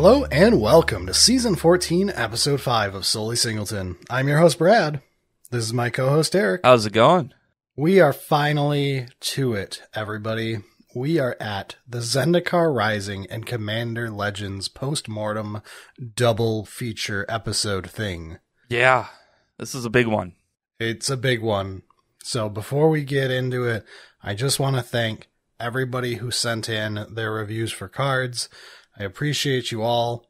Hello and welcome to Season 14, Episode 5 of Solely Singleton. I'm your host, Brad. This is my co-host, Eric. How's it going? We are finally to it, everybody. We are at the Zendikar Rising and Commander Legends Postmortem double feature episode thing. Yeah, this is a big one. It's a big one. So before we get into it, I just want to thank everybody who sent in their reviews for cards. I appreciate you all.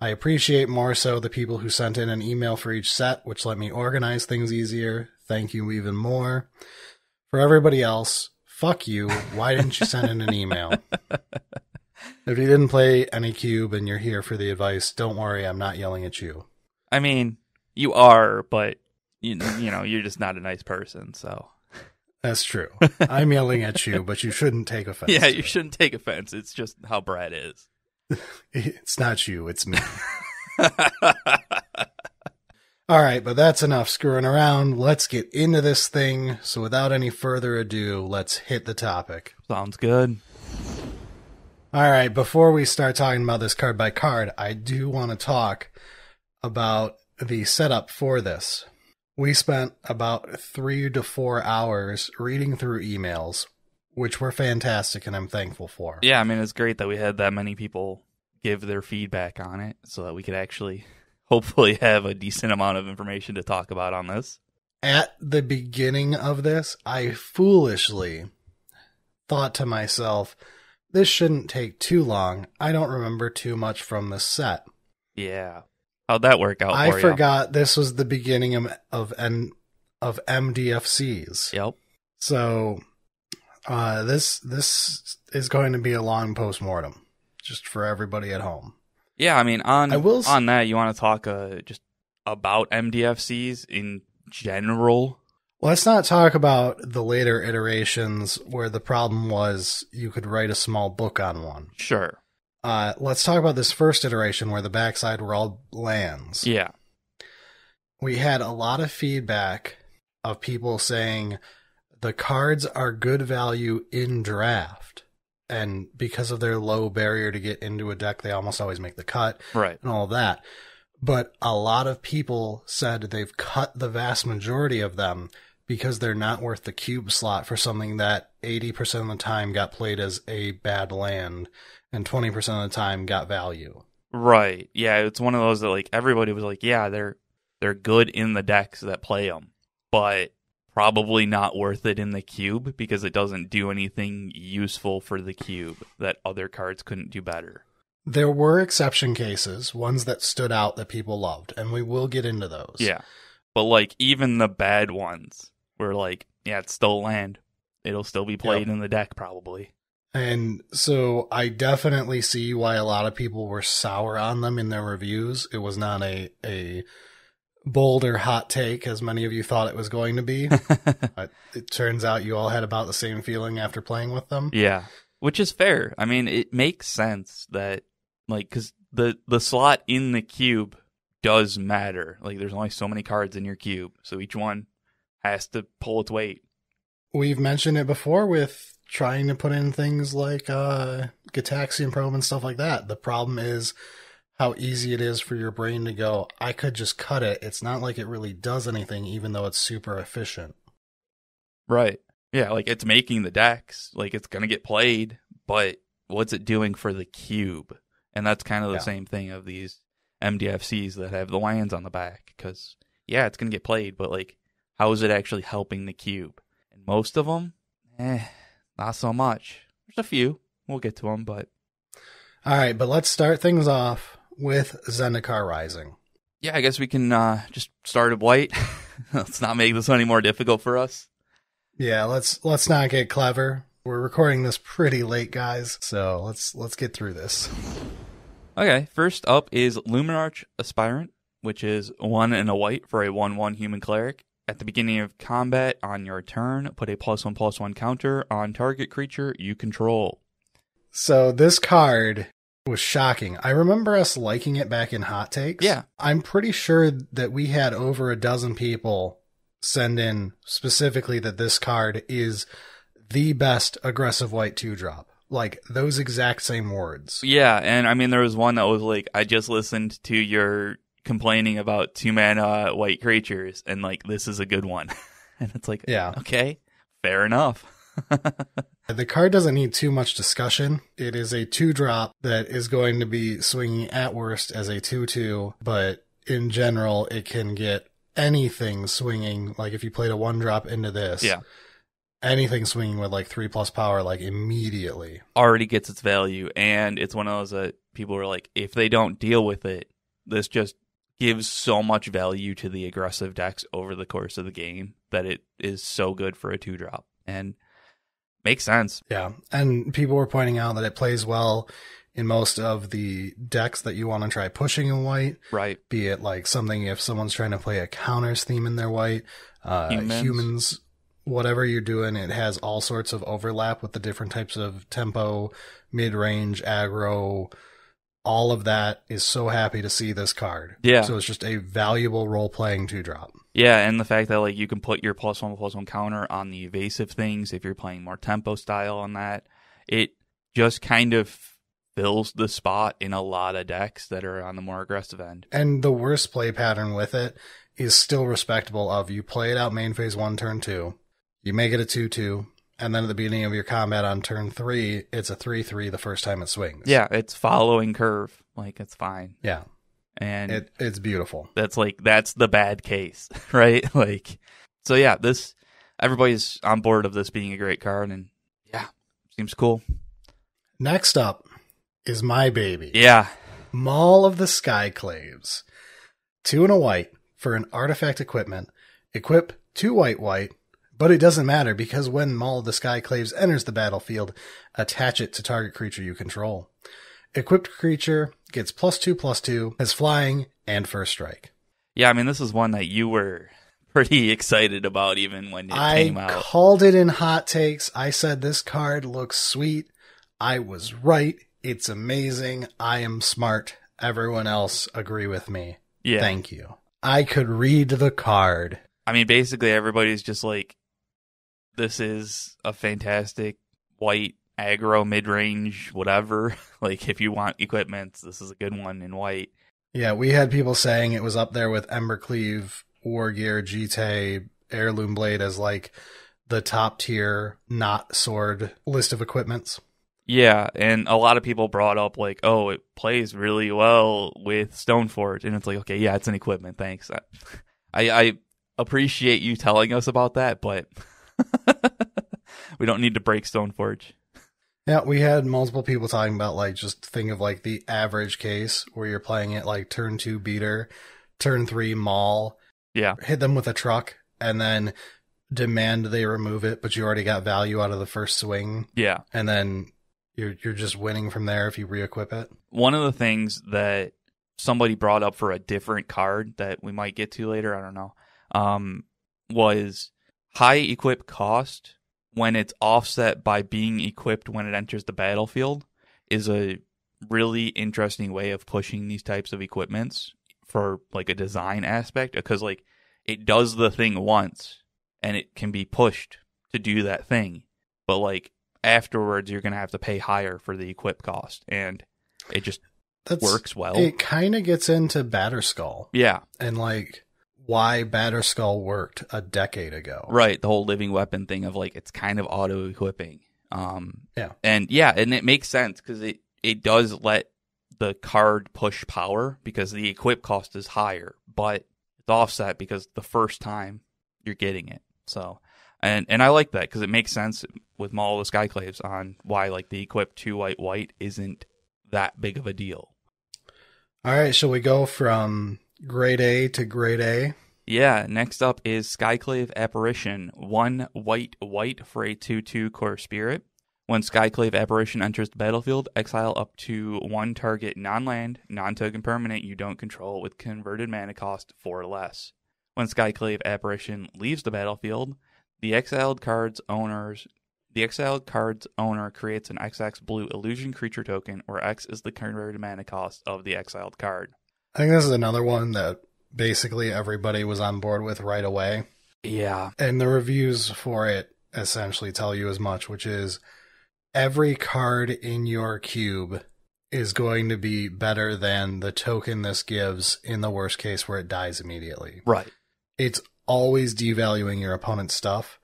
I appreciate more so the people who sent in an email for each set, which let me organize things easier. Thank you even more. For everybody else, fuck you. Why didn't you send in an email? If you didn't play any cube and you're here for the advice, don't worry, I'm not yelling at you. I mean, you are, but you know, you're just not a nice person, so. That's true. I'm yelling at you, but you shouldn't take offense. Yeah, you shouldn't take offense. It's just how Brad is. It's not you, it's me. All right, but that's enough screwing around. Let's get into this thing. So without any further ado, let's hit the topic. Sounds good. All right, before we start talking about this card by card, I do want to talk about the setup for this. We spent about 3 to 4 hours reading through emails, which were fantastic and I'm thankful for. Yeah, I mean, it's great that we had that many people give their feedback on it so that we could actually hopefully have a decent amount of information to talk about on this. At the beginning of this, I foolishly thought to myself, this shouldn't take too long. I don't remember too much from this set. Yeah. How'd that work out for you? I forgot this was the beginning of MDFCs. Yep. So this is going to be a long postmortem, just for everybody at home. Yeah, I mean, on that, you want to talk just about MDFCs in general? Let's not talk about the later iterations where the problem was you could write a small book on one. Sure. Let's talk about this first iteration where the backside were all lands. Yeah. We had a lot of feedback of people saying the cards are good value in draft. And because of their low barrier to get into a deck, they almost always make the cut. Right. And all of that. But a lot of people said they've cut the vast majority of them because they're not worth the cube slot for something that 80% of the time got played as a bad land and 20% of the time got value. Right. Yeah, it's one of those that like everybody was like, yeah, they're good in the decks that play them, but probably not worth it in the cube because it doesn't do anything useful for the cube that other cards couldn't do better. There were exception cases, ones that stood out that people loved, and we will get into those. Yeah. But like even the bad ones were like, yeah, it's still land. It'll still be played in the deck probably. And so I definitely see why a lot of people were sour on them in their reviews. It was not a bold or hot take as many of you thought it was going to be. It turns out you all had about the same feeling after playing with them. Yeah, which is fair. I mean, it makes sense that, like, because the slot in the cube does matter. Like, there's only so many cards in your cube, so each one has to pull its weight. We've mentioned it before with trying to put in things like Gitaxian Probe and stuff like that. The problem is how easy it is for your brain to go, I could just cut it. It's not like it really does anything, even though it's super efficient. Right. Yeah, like it's making the decks, like it's going to get played, but what's it doing for the cube? And that's kind of the same thing of these MDFCs that have the lands on the back, because, yeah, it's going to get played, but like, how is it actually helping the cube? And most of them, not so much. There's a few. We'll get to them, but... All right, but let's start things off with Zendikar Rising. Yeah, I guess we can just start at white. Let's not make this any more difficult for us. Yeah, let's not get clever. We're recording this pretty late, guys, so let's get through this. Okay, first up is Monarch Aspirant, which is 1 and a white for a 1/1 human cleric. At the beginning of combat on your turn, put a +1/+1 counter on target creature you control. So this card was shocking. I remember us liking it back in Hot Takes. Yeah. I'm pretty sure that we had over a dozen people send in specifically that this card is the best aggressive white 2-drop. like those exact same words. Yeah, and I mean, there was one that was like, I just listened to your complaining about 2-mana white creatures, and like, this is a good one. And it's like, yeah, okay, fair enough. The card doesn't need too much discussion. It is a 2-drop that is going to be swinging at worst as a 2/2, but in general, it can get anything swinging. Like if you played a 1-drop into this, yeah, anything swinging with like 3+ power, like immediately already gets its value. And it's one of those that people were like, if they don't deal with it, this just gives so much value to the aggressive decks over the course of the game that it is so good for a 2-drop. And makes sense. Yeah, and people were pointing out that it plays well in most of the decks that you want to try pushing in white. Right. Be it like something if someone's trying to play a counters theme in their white, humans, whatever you're doing, it has all sorts of overlap with the different types of tempo, mid-range, aggro. All of that is so happy to see this card. Yeah. So it's just a valuable role-playing 2-drop. Yeah, and the fact that like you can put your +1/+1 counter on the evasive things if you're playing more tempo style on that, it just kind of fills the spot in a lot of decks that are on the more aggressive end. And the worst play pattern with it is still respectable of you play it out main phase 1, turn 2, you make it a 2/2, and then at the beginning of your combat on turn 3, it's a 3/3 the first time it swings. Yeah, it's following curve. Like, it's fine. Yeah. And it's beautiful. That's the bad case, right? Like, so yeah, everybody's on board of this being a great card, and yeah, seems cool. Next up is my baby. Yeah. Maul of the Skyclaves. 2 and a white for an artifact equipment. Equip 2 white, but it doesn't matter because when Maul of the Skyclaves enters the battlefield, attach it to target creature you control. Equipped creature gets +2/+2, has flying, and first strike. Yeah, I mean, this is one that you were pretty excited about even when it came out. I called it in hot takes. I said this card looks sweet. I was right. It's amazing. I am smart. Everyone else agree with me. Yeah. Thank you. I could read the card. I mean, basically everybody's just like, this is a fantastic white aggro mid-range, whatever. Like, if you want equipment, this is a good one in white. Yeah, we had people saying it was up there with Embercleave, Wargear, Jite, Heirloom Blade as like the top tier, not sword list of equipments. Yeah, and a lot of people brought up like, oh, it plays really well with Stoneforge, and it's like, okay, yeah, it's an equipment, thanks. I appreciate you telling us about that, but we don't need to break Stoneforge. Yeah, we had multiple people talking about like, just think of like the average case where you're playing it like turn 2 beater, turn 3 maul, yeah, hit them with a truck, and then demand they remove it, but you already got value out of the first swing. Yeah, and then you're just winning from there if you re-equip it. One of the things that somebody brought up for a different card that we might get to later, I don't know, was high equip cost when it's offset by being equipped when it enters the battlefield is a really interesting way of pushing these types of equipments for like a design aspect, because like it does the thing once and it can be pushed to do that thing, but like afterwards you're going to have to pay higher for the equip cost, and it just works well. It kind of gets into Batterskull. Yeah. And like why Batterskull worked a decade ago. Right, the whole living weapon thing of like it's kind of auto equipping. Yeah. And it makes sense because it does let the card push power because the equip cost is higher, but it's offset because the first time you're getting it. So and I like that because it makes sense with Maul of the Skyclaves on why like the equip 2 white isn't that big of a deal. All right, shall we go from grade A to grade A? Yeah, next up is Skyclave Apparition, 1 white for a 2/2 core spirit. When Skyclave Apparition enters the battlefield, exile up to 1 target non-land, non-token permanent you don't control with converted mana cost 4 or less. When Skyclave Apparition leaves the battlefield, the exiled card's owner creates an XX blue illusion creature token, where X is the converted mana cost of the exiled card. I think this is another one that basically everybody was on board with right away. Yeah. And the reviews for it essentially tell you as much, which is every card in your cube is going to be better than the token this gives in the worst case where it dies immediately. Right. It's always devaluing your opponent's stuff.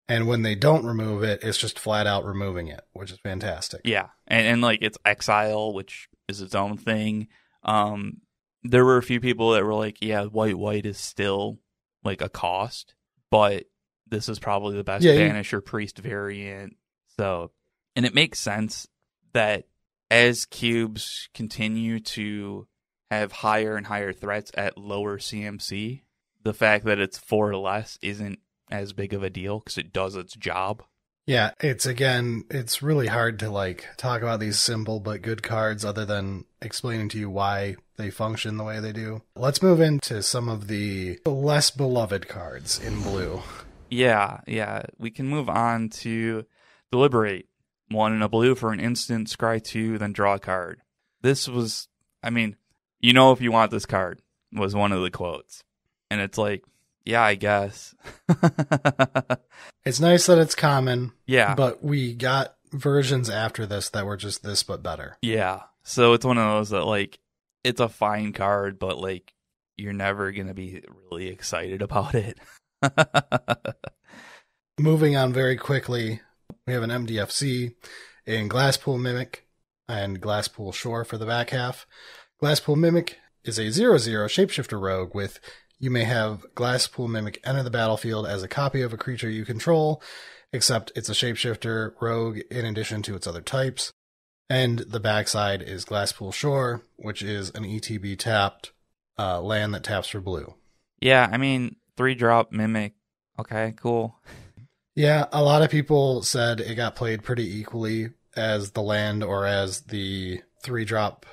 And when they don't remove it, it's just flat out removing it, which is fantastic. Yeah. And like it's exile, which is its own thing. There were a few people that were like, yeah, white is still like a cost, but this is probably the best Banisher Priest variant. So, and it makes sense that as cubes continue to have higher and higher threats at lower CMC, the fact that it's 4 or less isn't as big of a deal because it does its job. Yeah, it's really hard to like talk about these simple but good cards other than explaining to you why they function the way they do. Let's move into some of the less beloved cards in blue. Yeah. We can move on to Deliberate. 1 in a blue for an instant, scry 2, then draw a card. This was, I mean, you know if you want this card, was one of the quotes. And it's like, yeah, I guess. It's nice that it's common. Yeah. But we got versions after this that were just this but better. Yeah. So it's one of those that, like, it's a fine card, but, like, you're never going to be really excited about it. Moving on very quickly, we have an MDFC in Glasspool Mimic and Glasspool Shore for the back half. Glasspool Mimic is a 0/0 shapeshifter rogue with you may have Glasspool Mimic enter the battlefield as a copy of a creature you control, except it's a shapeshifter rogue in addition to its other types. And the backside is Glasspool Shore, which is an ETB tapped land that taps for blue. Yeah, I mean, 3-drop Mimic. Okay, cool. Yeah, a lot of people said it got played pretty equally as the land or as the 3-drop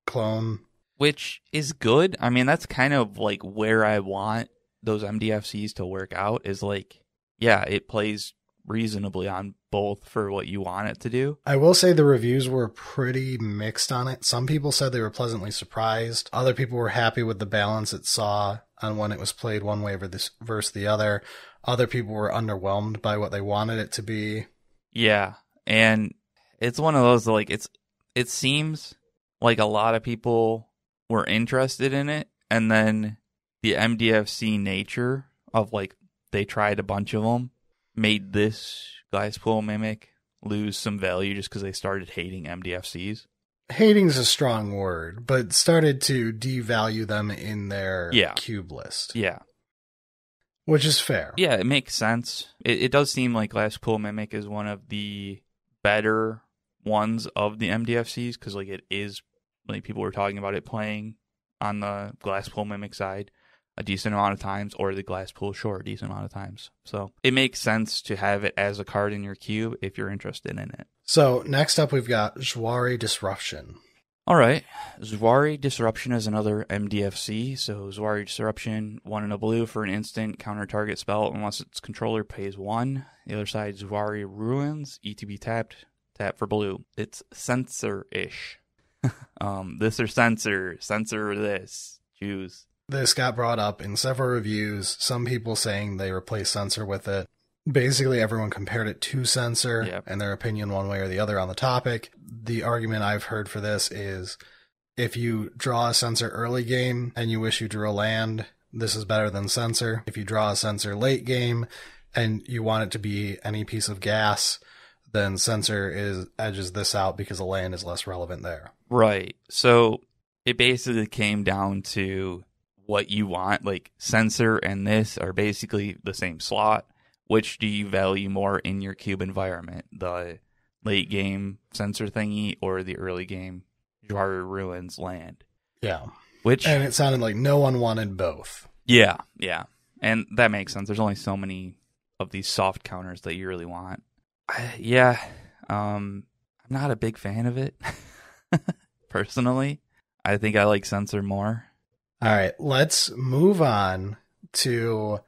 clone. Which is good. I mean, that's kind of like where I want those MDFCs to work out is like, yeah, it plays reasonably on both for what you want it to do. I will say the reviews were pretty mixed on it. Some people said they were pleasantly surprised. Other people were happy with the balance it saw on when it was played one way versus the other. Other people were underwhelmed by what they wanted it to be. Yeah, and it's one of those, like, it seems like a lot of people were interested in it, and then the MDFC nature of, like, they tried a bunch of them, made this Glasspool Mimic lose some value just because they started hating MDFCs. Hating is a strong word, but started to devalue them in their cube list. Yeah. Which is fair. Yeah, it makes sense. It does seem like Glasspool Mimic is one of the better ones of the MDFCs because, like, it is, like, people were talking about it playing on the Glasspool Mimic side a decent amount of times, or the Glasspool Shore a decent amount of times. So it makes sense to have it as a card in your cube if you're interested in it. So next up, we've got Jwari Disruption. All right. Jwari Disruption is another MDFC. So Jwari Disruption, 1 in a blue for an instant, counter target spell unless its controller pays 1. The other side, Jwari Ruins, ETB tapped, tap for blue. It's censor-ish. This or censor this. Choose. This got brought up in several reviews, some people saying they replaced Censor with it. Basically, everyone compared it to Censor and their opinion one way or the other on the topic. The argument I've heard for this is if you draw a Censor early game and you wish you drew a land, this is better than Censor. If you draw a Censor late game and you want it to be any piece of gas, then Censor edges this out because a land is less relevant there. Right. So it basically came down to what you want. Like, Censor and this are basically the same slot. Which do you value more in your cube environment? The late game Censor thingy or the early game Jwari Ruins land? Yeah. And it sounded like no one wanted both. Yeah. And that makes sense. There's only so many of these soft counters that you really want. I'm not a big fan of it. Personally. I think I like Censor more. All right, let's move on to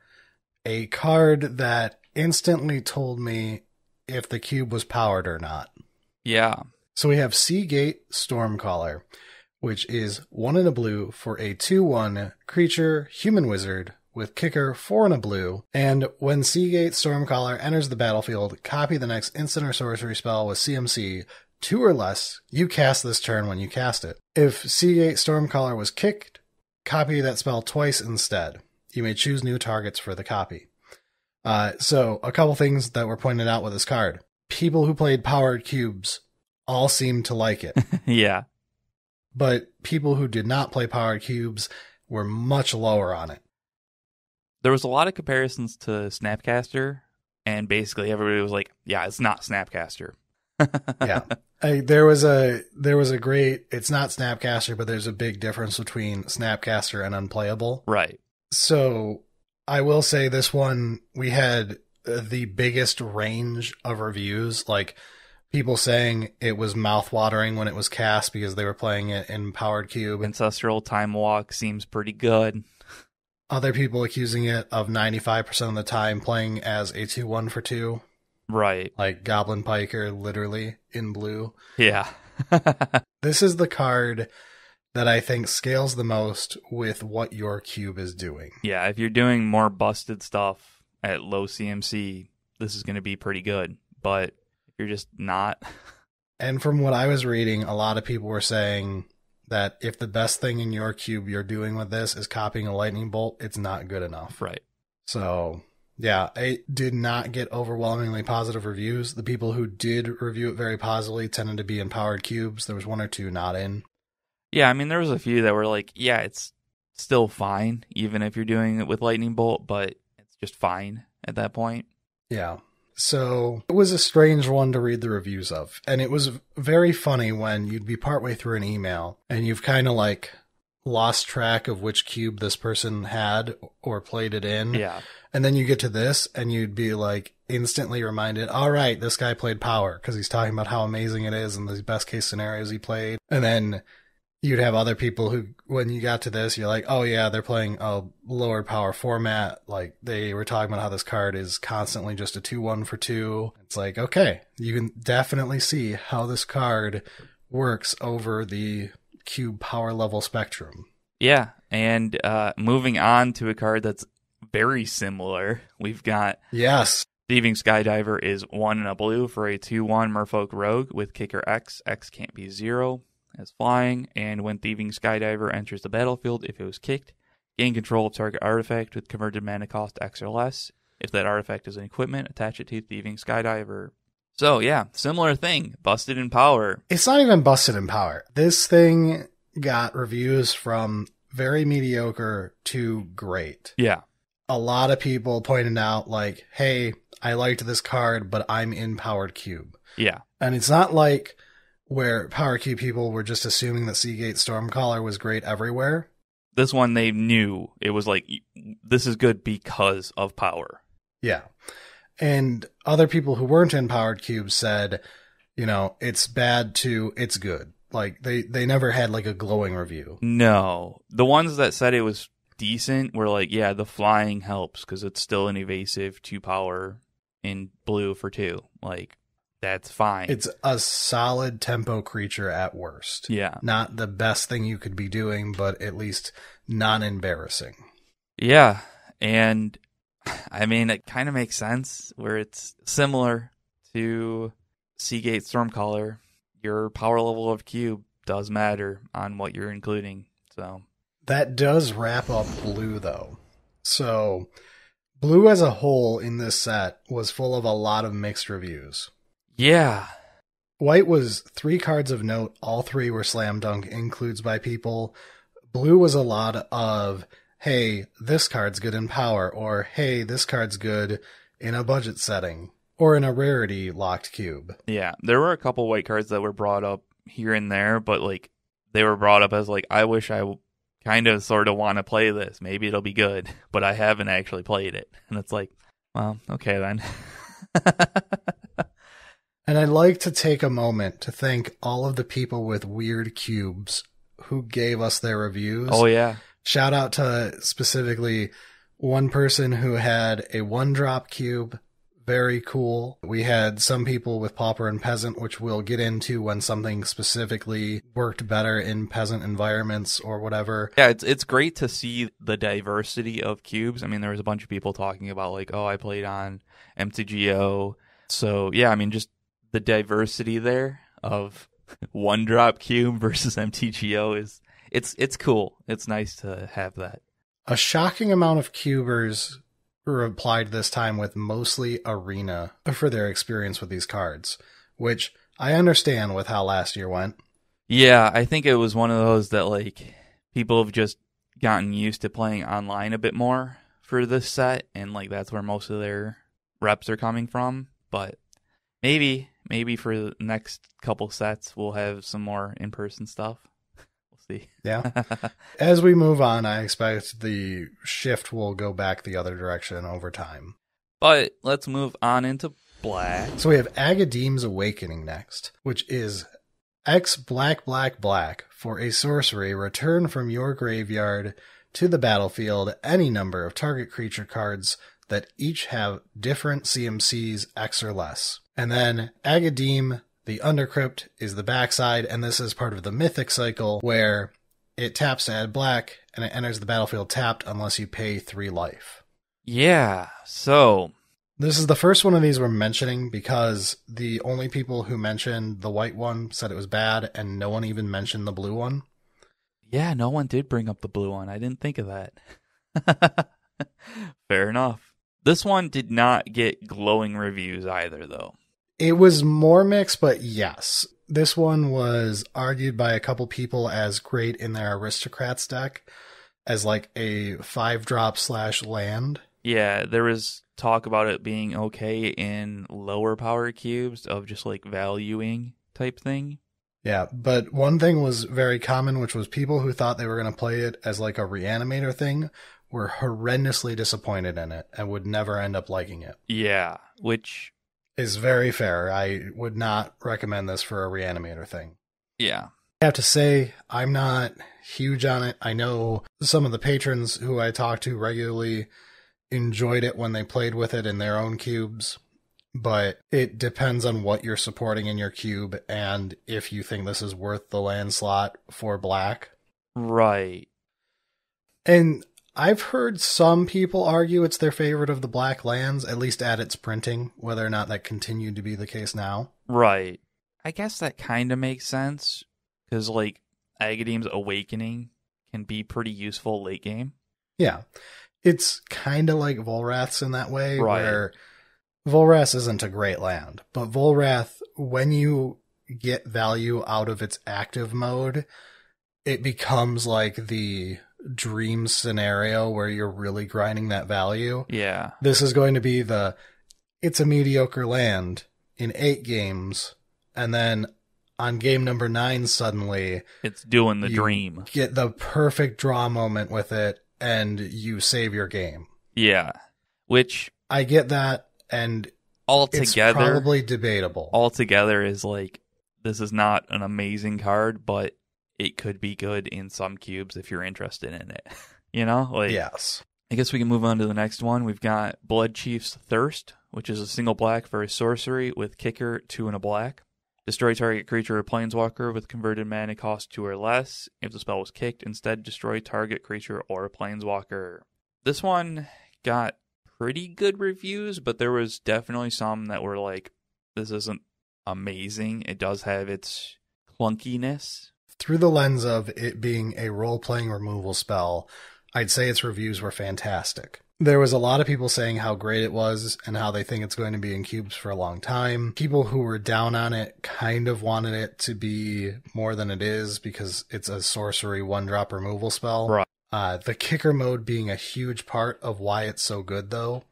a card that instantly told me if the cube was powered or not. Yeah. So we have Seagate Stormcaller, which is 1 in a blue for a 2/1 creature, human wizard, with kicker 4 and a blue. And when Seagate Stormcaller enters the battlefield, copy the next instant or sorcery spell with CMC 2 or less you cast this turn when you cast it. If Seagate Stormcaller was kicked, copy that spell twice instead. You may choose new targets for the copy. So a couple things that were pointed out with this card. People who played powered cubes all seemed to like it. Yeah. But people who did not play powered cubes were much lower on it. There was a lot of comparisons to Snapcaster, and basically everybody was like, yeah, it's not Snapcaster. Yeah. There was a great, it's not Snapcaster, but there's a big difference between Snapcaster and unplayable. Right. So I will say this one, we had the biggest range of reviews, like people saying it was mouth-watering when it was cast because they were playing it in Powered Cube. Ancestral Time Walk seems pretty good. Other people accusing it of 95% of the time playing as a 2-1 for 2. Right. Like Goblin Piker, literally, in blue. Yeah. This is the card that I think scales the most with what your cube is doing. Yeah, if you're doing more busted stuff at low CMC, this is going to be pretty good. But if you're just not... And from what I was reading, a lot of people were saying that if the best thing in your cube you're doing with this is copying a lightning bolt, it's not good enough. Right. So, yeah, it did not get overwhelmingly positive reviews. The people who did review it very positively tended to be in powered cubes. There was 1 or 2 not in. Yeah, I mean, there was a few that were like, yeah, it's still fine, even if you're doing it with lightning bolt, but it's just fine at that point. Yeah. So it was a strange one to read the reviews of. And it was very funny when you'd be partway through an email and you've kind of like lost track of which cube this person had or played it in. Yeah. And then you get to this and you'd be like instantly reminded, all right, this guy played power because he's talking about how amazing it is and the best case scenarios he played. And then you'd have other people who, when you got to this, you're like, oh yeah, they're playing a lower power format. Like they were talking about how this card is constantly just a 2-1 for 2. It's like, okay, you can definitely see how this card works over the cube power level spectrum. Yeah. And moving on to a card that's very similar, we've got Yes. Thieving Skydiver is 1 and a blue for a 2-1 Merfolk Rogue with kicker X. X can't be 0. As flying, and when Thieving Skydiver enters the battlefield, if it was kicked, gain control of target artifact with converted mana cost X or less. If that artifact is an equipment, attach it to Thieving Skydiver. So yeah, similar thing, busted in power. It's not even busted in power. This thing got reviews from very mediocre to great. Yeah. A lot of people pointed out like, hey, I liked this card, but I'm in Powered Cube. Yeah. And it's not like where Power Cube people were just assuming that Seagate Stormcaller was great everywhere. This one, they knew it was like, this is good because of power. Yeah. And other people who weren't in Powered Cube said, you know, it's bad to it's good. Like, they never had like a glowing review. No. The ones that said it was decent were like, yeah, the flying helps because it's still an evasive 2 power in blue for 2. Like, that's fine. It's a solid tempo creature at worst. Yeah. Not the best thing you could be doing, but at least non-embarrassing. Yeah. And I mean, it kind of makes sense where it's similar to Seagate Stormcaller. Your power level of cube does matter on what you're including. So that does wrap up blue, though. So blue as a whole in this set was full of a lot of mixed reviews. Yeah. White was 3 cards of note. All 3 were slam dunk includes by people. Blue was a lot of, hey, this card's good in power, or hey, this card's good in a budget setting, or in a rarity locked cube. Yeah. There were a couple white cards that were brought up here and there, but like they were brought up as like, I wish I kind of sort of want to play this. Maybe it'll be good, but I haven't actually played it. And it's like, well, okay then. And I'd like to take a moment to thank all of the people with weird cubes who gave us their reviews. Oh, yeah. Shout out to specifically one person who had a 1-drop cube, very cool. We had some people with Pauper and Peasant, which we'll get into when something specifically worked better in Peasant environments or whatever. Yeah, it's great to see the diversity of cubes. I mean, there was a bunch of people talking about like, oh, I played on MTGO. So yeah, I mean, just the diversity there of one drop cube versus MTGO is it's cool. It's nice to have that. A shocking amount of cubers replied this time with mostly Arena for their experience with these cards, which I understand with how last year went. Yeah, I think it was one of those that like people have just gotten used to playing online a bit more for this set, and like that's where most of their reps are coming from. But maybe for the next couple sets we'll have some more in-person stuff. We'll see. Yeah. As we move on, I expect the shift will go back the other direction over time. But let's move on into black. So we have Agadeem's Awakening next, which is X black black black for a sorcery. Return from your graveyard to the battlefield any number of target creature cards that each have different CMCs X or less. And then Agadeem, the Undercrypt, is the backside, and this is part of the Mythic cycle where it taps to add black, and it enters the battlefield tapped unless you pay 3 life. Yeah, so this is the first one of these we're mentioning because the only people who mentioned the white one said it was bad, and no one even mentioned the blue one. Yeah, no one did bring up the blue one. I didn't think of that. Fair enough. This one did not get glowing reviews either, though. It was more mixed, but yes. This one was argued by a couple people as great in their Aristocrats deck, as like a 5-drop / land. Yeah, there was talk about it being okay in lower power cubes of just like valuing type thing. Yeah, but one thing was very common, which was people who thought they were going to play it as like a reanimator thing were horrendously disappointed in it and would never end up liking it. Yeah, which is very fair. I would not recommend this for a reanimator thing. Yeah. I have to say, I'm not huge on it. I know some of the patrons who I talk to regularly enjoyed it when they played with it in their own cubes, but it depends on what you're supporting in your cube and if you think this is worth the land slot for black. Right. And I've heard some people argue it's their favorite of the black lands, at least at its printing, whether or not that continued to be the case now. Right. I guess that kind of makes sense, because, like, Agadeem's Awakening can be pretty useful late game. Yeah. It's kind of like Volrath's in that way, right, where Volrath isn't a great land, but Volrath, when you get value out of its active mode, it becomes like the dream scenario where you're really grinding that value. Yeah. This is going to be it's a mediocre land in 8 games, and then on game number 9 suddenly it's doing the dream. Get the perfect draw moment with it and you save your game. Yeah. Which I get that, and altogether it's probably debatable. Altogether is like, this is not an amazing card, but it could be good in some cubes if you're interested in it. You know? Like, yes. I guess we can move on to the next one. We've got Blood Chief's Thirst, which is a single black for a sorcery with kicker 2 and a black. Destroy target creature or planeswalker with converted mana cost 2 or less. If the spell was kicked, instead destroy target creature or planeswalker. This one got pretty good reviews, but there was definitely some that were like, this isn't amazing. It does have its clunkiness. Through the lens of it being a role-playing removal spell, I'd say its reviews were fantastic. There was a lot of people saying how great it was and how they think it's going to be in cubes for a long time. People who were down on it kind of wanted it to be more than it is because it's a sorcery 1-drop removal spell. Right. The kicker mode being a huge part of why it's so good, though,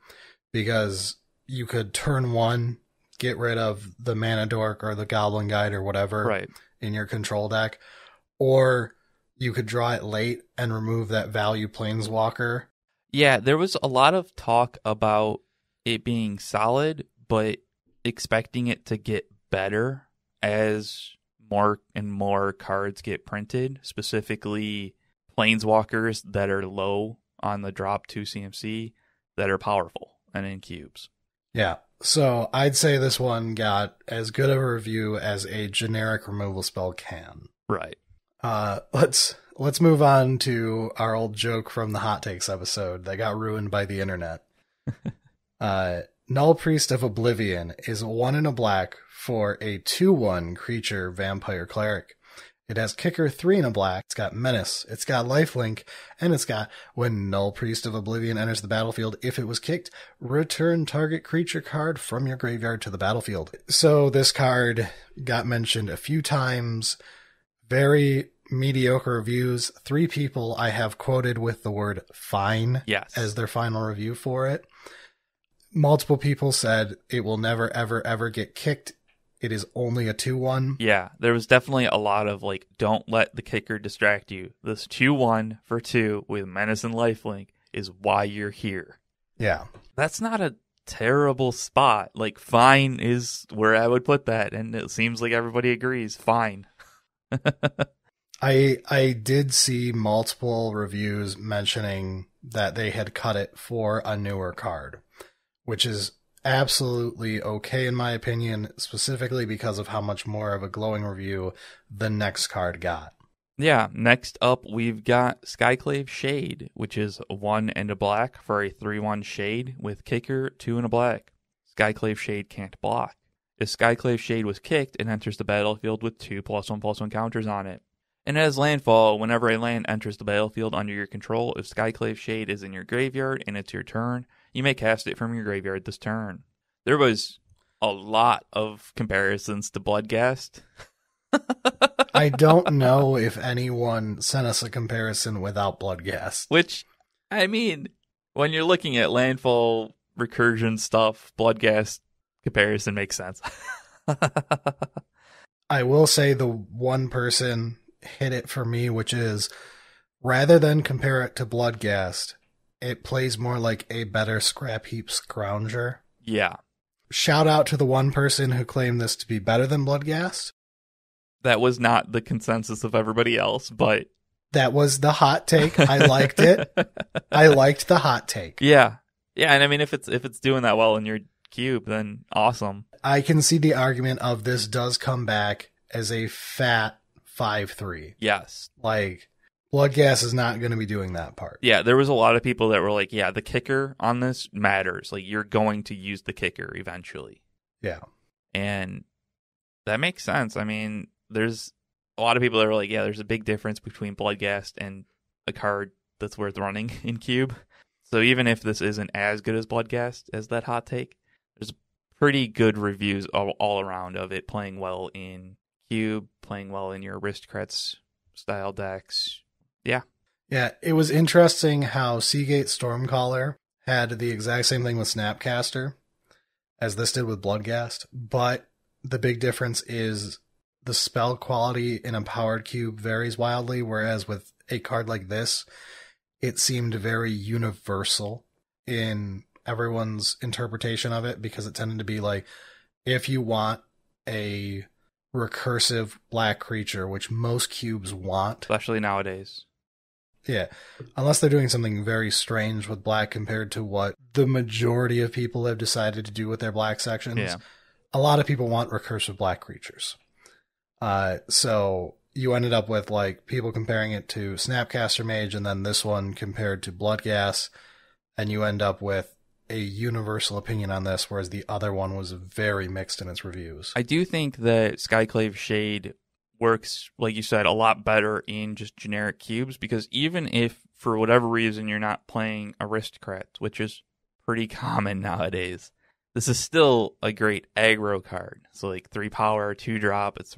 because you could turn 1, get rid of the Mana Dork or the Goblin Guide or whatever. Right. In your control deck, or you could draw it late and remove that value planeswalker. Yeah, there was a lot of talk about it being solid, but expecting it to get better as more and more cards get printed, specifically planeswalkers that are low on the drop 2 CMC that are powerful and in cubes. Yeah. So I'd say this one got as good of a review as a generic removal spell can. Right. Let's move on to our old joke from the Hot Takes episode that got ruined by the internet. Null Priest of Oblivion is 1 and a black for a 2/1 creature vampire cleric. It has kicker 3 and a black, it's got menace, it's got lifelink, and it's got when Null Priest of Oblivion enters the battlefield, if it was kicked, return target creature card from your graveyard to the battlefield. So this card got mentioned a few times, very mediocre reviews. 3 people I have quoted with the word fine as their final review for it. Multiple people said it will never, ever, ever get kicked. It is only a 2/1. Yeah, there was definitely a lot of like, don't let the kicker distract you. This 2/1 for 2 with menace and lifelink is why you're here. Yeah. That's not a terrible spot. Like, fine is where I would put that, and it seems like everybody agrees. Fine. I did see multiple reviews mentioning that they had cut it for a newer card, which is absolutely okay in my opinion, specifically because of how much more of a glowing review the next card got. Yeah, next up we've got Skyclave Shade, which is 1 and a black for a 3/1 shade with kicker 2 and a black. Skyclave Shade can't block. If Skyclave Shade was kicked, it enters the battlefield with 2 +1/+1 counters on it. And as landfall, whenever a land enters the battlefield under your control, if Skyclave Shade is in your graveyard and it's your turn, you may cast it from your graveyard this turn. There was a lot of comparisons to Bloodghast. I don't know if anyone sent us a comparison without Bloodghast. Which, I mean, when you're looking at landfall recursion stuff, Bloodghast comparison makes sense. I will say the one person hit it for me, which is rather than compare it to Bloodghast, it plays more like a better Scrap Heap Scrounger. Yeah. Shout out to the one person who claimed this to be better than Bloodghast. That was not the consensus of everybody else, but that was the hot take. I liked it. I liked the hot take. Yeah. Yeah, and I mean if it's doing that well in your cube, then awesome. I can see the argument of this does come back as a fat 5/3. Yes. Like, Bloodghast is not going to be doing that part. Yeah, there was a lot of people that were like, yeah, the kicker on this matters. Like, you're going to use the kicker eventually. Yeah. And that makes sense. I mean, there's a lot of people that are like, yeah, there's a big difference between Bloodghast and a card that's worth running in cube. So even if this isn't as good as Bloodghast as that hot take, there's pretty good reviews all around of it playing well in cube, playing well in your Aristocrats style decks. Yeah. Yeah, it was interesting how Seagate Stormcaller had the exact same thing with Snapcaster as this did with Bloodghast, but the big difference is the spell quality in a powered cube varies wildly, whereas with a card like this, it seemed very universal in everyone's interpretation of it, because it tended to be like, if you want a recursive black creature, which most cubes want. Especially nowadays. Yeah, unless they're doing something very strange with black compared to what the majority of people have decided to do with their black sections. Yeah. A lot of people want recursive black creatures. So you ended up with like people comparing it to Snapcaster Mage, and then this one compared to Bloodghast, and you end up with a universal opinion on this, whereas the other one was very mixed in its reviews. I do think that Skyclave Shade works, like you said, a lot better in just generic cubes, because even if for whatever reason you're not playing Aristocrats, which is pretty common nowadays, this is still a great aggro card. So like 3 power, 2 drop, it's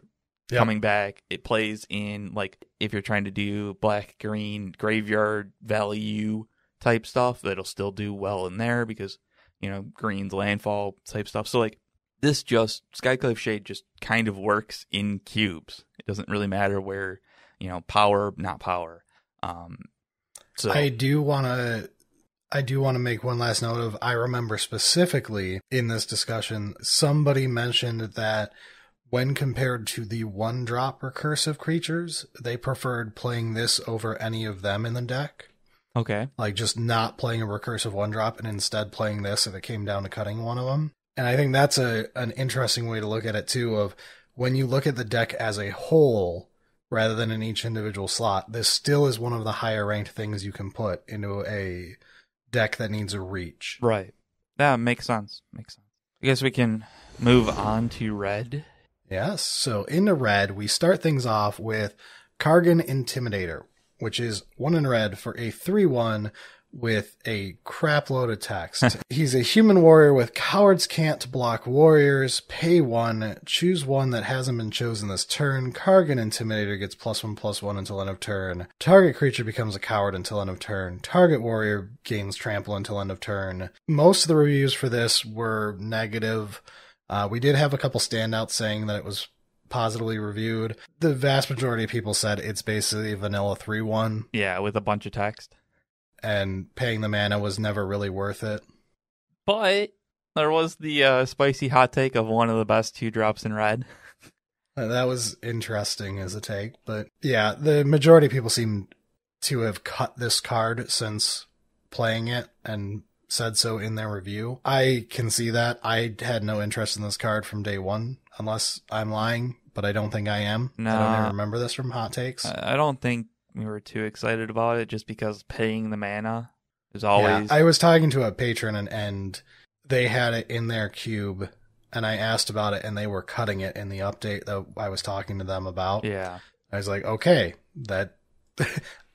coming back. It plays in, like, if you're trying to do black, green, graveyard value type stuff, that'll still do well in there because, you know, green's landfall type stuff. So like this Skyclave Shade just kind of works in cubes. It doesn't really matter where, you know, power, not power. So I do want to make one last note of, I remember specifically in this discussion, somebody mentioned that when compared to the 1-drop recursive creatures, they preferred playing this over any of them in the deck. Okay. Like just not playing a recursive 1-drop and instead playing this if it came down to cutting one of them. And I think that's an interesting way to look at it too, of when you look at the deck as a whole rather than in each individual slot, this still is one of the higher ranked things you can put into a deck that needs a reach. Right. That makes sense. Makes sense. I guess we can move on to red. Yes. So into red, we start things off with Kargan Intimidator, which is 1 in red for a 3/1 with a crap load of text. He's a human warrior with cowards can't block warriors, pay 1, choose one that hasn't been chosen this turn. Kargan Intimidator gets +1/+1 until end of turn. Target creature becomes a coward until end of turn. Target warrior gains trample until end of turn. Most of the reviews for this were negative. We did have a couple standouts saying that it was positively reviewed. The vast majority of people said it's basically a vanilla 3/1. Yeah, with a bunch of text. And paying the mana was never really worth it. But there was the spicy hot take of one of the best 2-drops in red. That was interesting as a take. But yeah, the majority of people seem to have cut this card since playing it and said so in their review. I can see that. I had no interest in this card from day one, unless I'm lying, but I don't think I am. No. I don't even remember this from hot takes. I don't think we were too excited about it just because paying the mana is always... Yeah, I was talking to a patron and they had it in their cube and I asked about it and they were cutting it in the update that I was talking to them about. Yeah. I was like, okay, that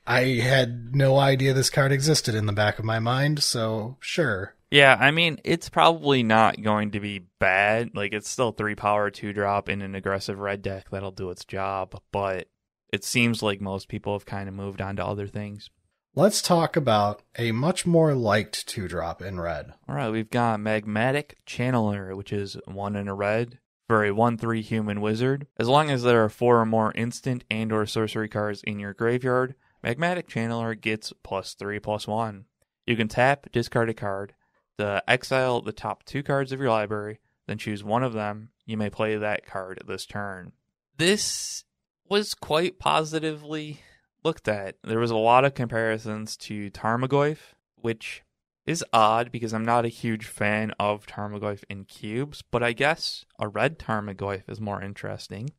I had no idea this card existed in the back of my mind, so sure. Yeah, I mean, it's probably not going to be bad. Like, it's still 3-power 2-drop in an aggressive red deck that'll do its job, but it seems like most people have kind of moved on to other things. Let's talk about a much more liked 2-drop in red. All right, we've got Magmatic Channeler, which is 1 in a red for a 1/3 human wizard. As long as there are 4 or more instant and or sorcery cards in your graveyard, Magmatic Channeler gets +3/+1. You can tap, discard a card, to exile the top 2 cards of your library, then choose one of them. You may play that card this turn. This was quite positively looked at. There was a lot of comparisons to Tarmogoyf, which is odd because I'm not a huge fan of Tarmogoyf in cubes, but I guess a red Tarmogoyf is more interesting.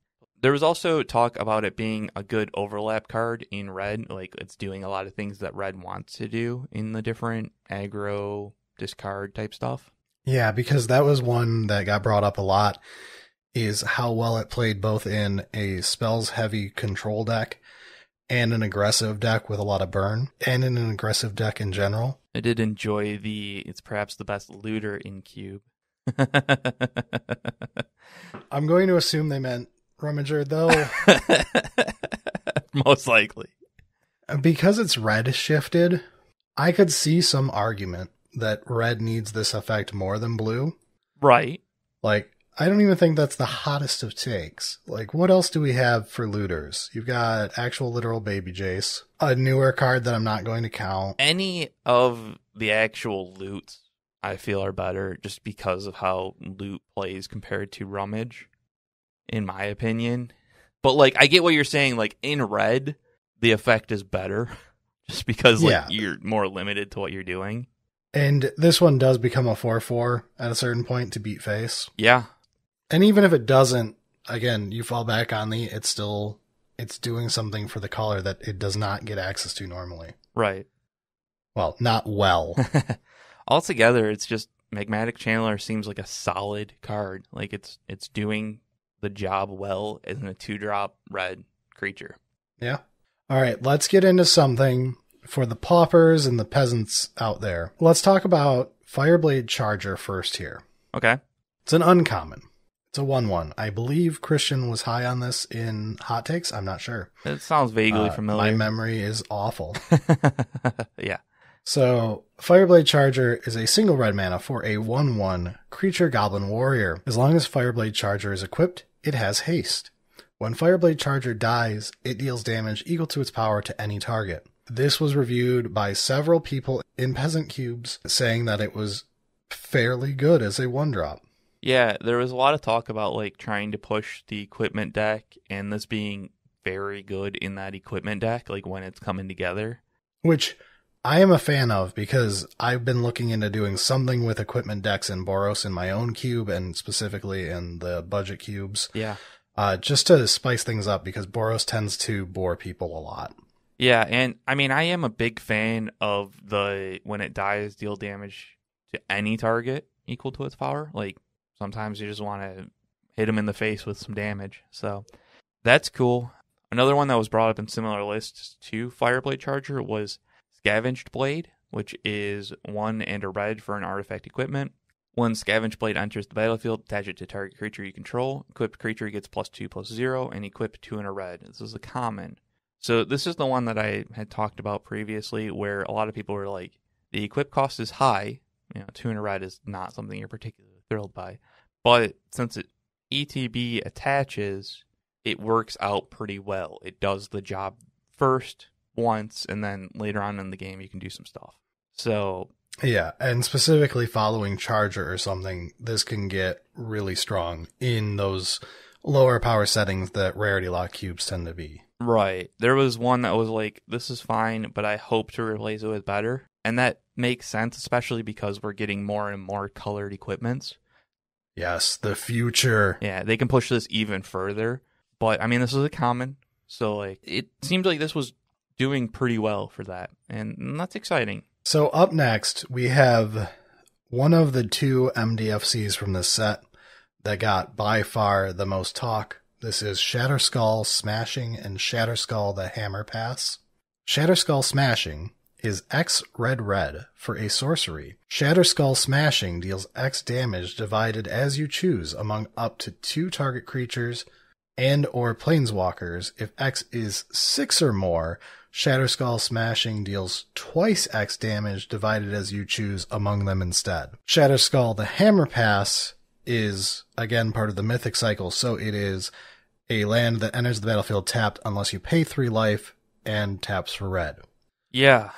There was also talk about it being a good overlap card in red, like it's doing a lot of things that red wants to do in the different aggro discard type stuff. Yeah, because that was one that got brought up a lot, is how well it played both in a spells-heavy control deck and an aggressive deck with a lot of burn, and in an aggressive deck in general. I did enjoy it's perhaps the best looter in cube. I'm going to assume they meant Rummager, though. Most likely. Because it's red shifted, I could see some argument that red needs this effect more than blue. Right. Like, I don't even think that's the hottest of takes. Like, what else do we have for looters? You've got actual literal Baby Jace, a newer card that I'm not going to count. Any of the actual loots, I feel, are better just because of how loot plays compared to Rummage, in my opinion. But, like, I get what you're saying. Like, in red, the effect is better just because, like, you're more limited to what you're doing. And this one does become a 4/4 at a certain point to beat face. Yeah. And even if it doesn't, again, you fall back on it's doing something for the color that it does not get access to normally. Right. Well, not well. Altogether, it's just Magmatic Channeler seems like a solid card. Like it's doing the job well as a 2-drop red creature. Yeah. All right, let's get into something for the paupers and the peasants out there. Let's talk about Fireblade Charger first here. Okay. It's an uncommon. It's a 1/1. I believe Christian was high on this in hot takes. I'm not sure. It sounds vaguely familiar. My memory is awful. Yeah. So, Fireblade Charger is a single red mana for a 1/1 creature goblin warrior. As long as Fireblade Charger is equipped, it has haste. When Fireblade Charger dies, it deals damage equal to its power to any target. This was reviewed by several people in Peasant Cubes saying that it was fairly good as a 1-drop. Yeah, there was a lot of talk about like trying to push the equipment deck and this being very good in that equipment deck, like when it's coming together. Which I am a fan of, because I've been looking into doing something with equipment decks in Boros in my own cube, and specifically in the budget cubes. Yeah. Just to spice things up, because Boros tends to bore people a lot. Yeah, and I mean, I am a big fan of the when it dies, deal damage to any target equal to its power. Like, sometimes you just want to hit them in the face with some damage. So that's cool. Another one that was brought up in similar lists to Fireblade Charger was Scavenged Blade, which is 1 and a red for an artifact equipment. When Scavenged Blade enters the battlefield, attach it to target creature you control. Equipped creature gets +2/+0, and equip 2 and a red. This is a common. So this is the one that I had talked about previously, where a lot of people were like, the equip cost is high. 2 and a red is not something you're particularly thrilled by. But since it ETB attaches, it works out pretty well. It does the job first, once, and then later on in the game you can do some stuff. So yeah, and specifically following Charger or something, this can get really strong in those lower power settings that rarity lock cubes tend to be. Right. There was one that was like, this is fine, but I hope to replace it with better. And that makes sense, especially because we're getting more and more colored equipments. Yes, the future. Yeah, they can push this even further. But I mean, this is a common, so like it seems like this was doing pretty well for that, and that's exciting. So up next, we have one of the 2 MDFCs from this set that got by far the most talk. This is Shatterskull Smashing and Shatterskull the Hammer Pass. Shatterskull Smashing is X red for a sorcery. Shatterskull Smashing deals X damage divided as you choose among up to 2 target creatures and or planeswalkers. If X is 6 or more, Shatterskull Smashing deals twice X damage divided as you choose among them instead. Shatterskull the Hammer Pass is, again, part of the Mythic cycle, so it is a land that enters the battlefield tapped unless you pay 3 life and taps for red. Yeah.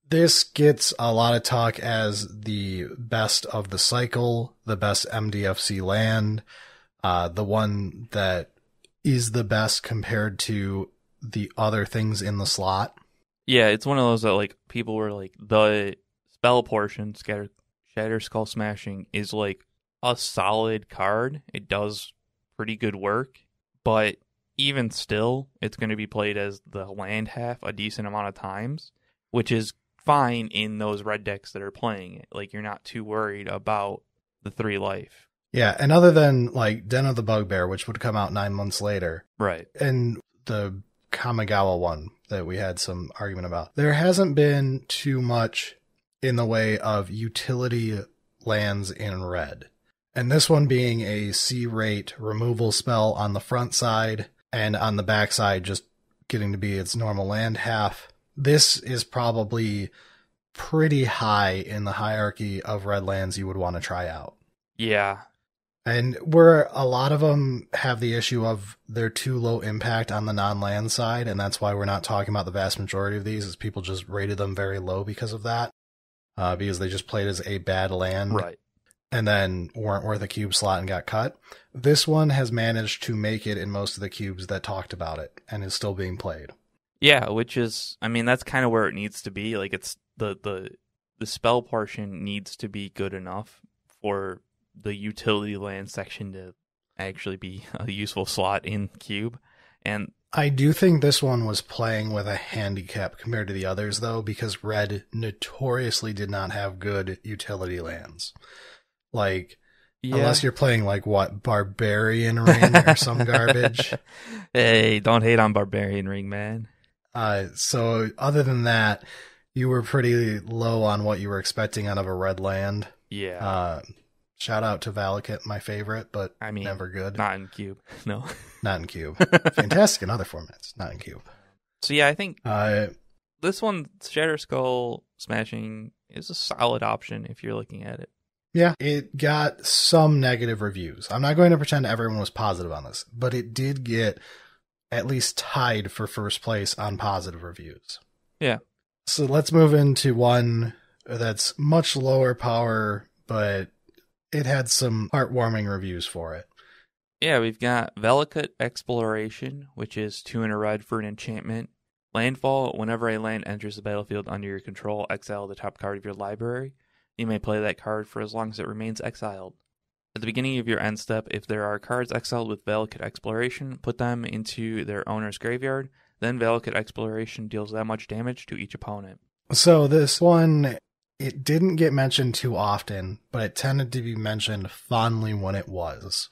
This gets a lot of talk as the best of the cycle, the best MDFC land, the one that is the best compared to the other things in the slot. Yeah, it's one of those that like people were like, the spell portion, Shatterskull Smashing, is like a solid card. It does pretty good work, but even still, it's going to be played as the land half a decent amount of times, which is fine in those red decks that are playing it. Like, you're not too worried about the 3 life. Yeah, and other than like Den of the Bugbear, which would come out 9 months later, right, and the Kamigawa one that we had some argument about, there hasn't been too much in the way of utility lands in red. And this one being a C-rate removal spell on the front side, and on the back side just getting to be its normal land half. This is probably pretty high in the hierarchy of red lands you would want to try out. Yeah. And where a lot of them have the issue of they're too low impact on the non-land side, and that's why we're not talking about the vast majority of these, is people just rated them very low because of that, because they just played as a bad land. Right. And then weren't worth a cube slot and got cut. This one has managed to make it in most of the cubes that talked about it, and is still being played. Yeah, which is, I mean, that's kind of where it needs to be. Like, it's the spell portion needs to be good enough for the utility land section to actually be a useful slot in cube. And I do think this one was playing with a handicap compared to the others, though, because red notoriously did not have good utility lands. Like, yeah. Unless you're playing, like, what, Barbarian Ring or some garbage. Hey, don't hate on Barbarian Ring, man. So other than that, you were pretty low on what you were expecting out of a red land. Yeah. Shout out to Valakut, my favorite, but I mean, never good. Not in cube. No. Not in cube. Fantastic in other formats. Not in cube. So yeah, I think this one, Shatterskull Smashing, is a solid option if you're looking at it. Yeah, it got some negative reviews. I'm not going to pretend everyone was positive on this, but it did get at least tied for first place on positive reviews. Yeah. So let's move into one that's much lower power, but it had some heartwarming reviews for it. Yeah, we've got Valakut Exploration, which is 2 and a red for an enchantment. Landfall, whenever a land enters the battlefield under your control, exile the top card of your library. You may play that card for as long as it remains exiled. At the beginning of your end step, if there are cards exiled with Valakut Exploration, put them into their owner's graveyard. Then Valakut Exploration deals that much damage to each opponent. So this one, it didn't get mentioned too often, but it tended to be mentioned fondly when it was.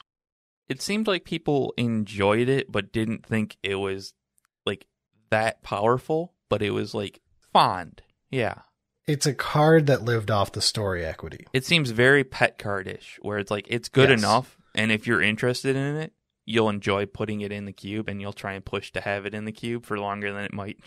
It seemed like people enjoyed it, but didn't think it was like that powerful, but it was like fond. Yeah. It's a card that lived off the story equity. It seems very pet card-ish, where it's like, it's good enough, and if you're interested in it, you'll enjoy putting it in the cube, and you'll try and push to have it in the cube for longer than it might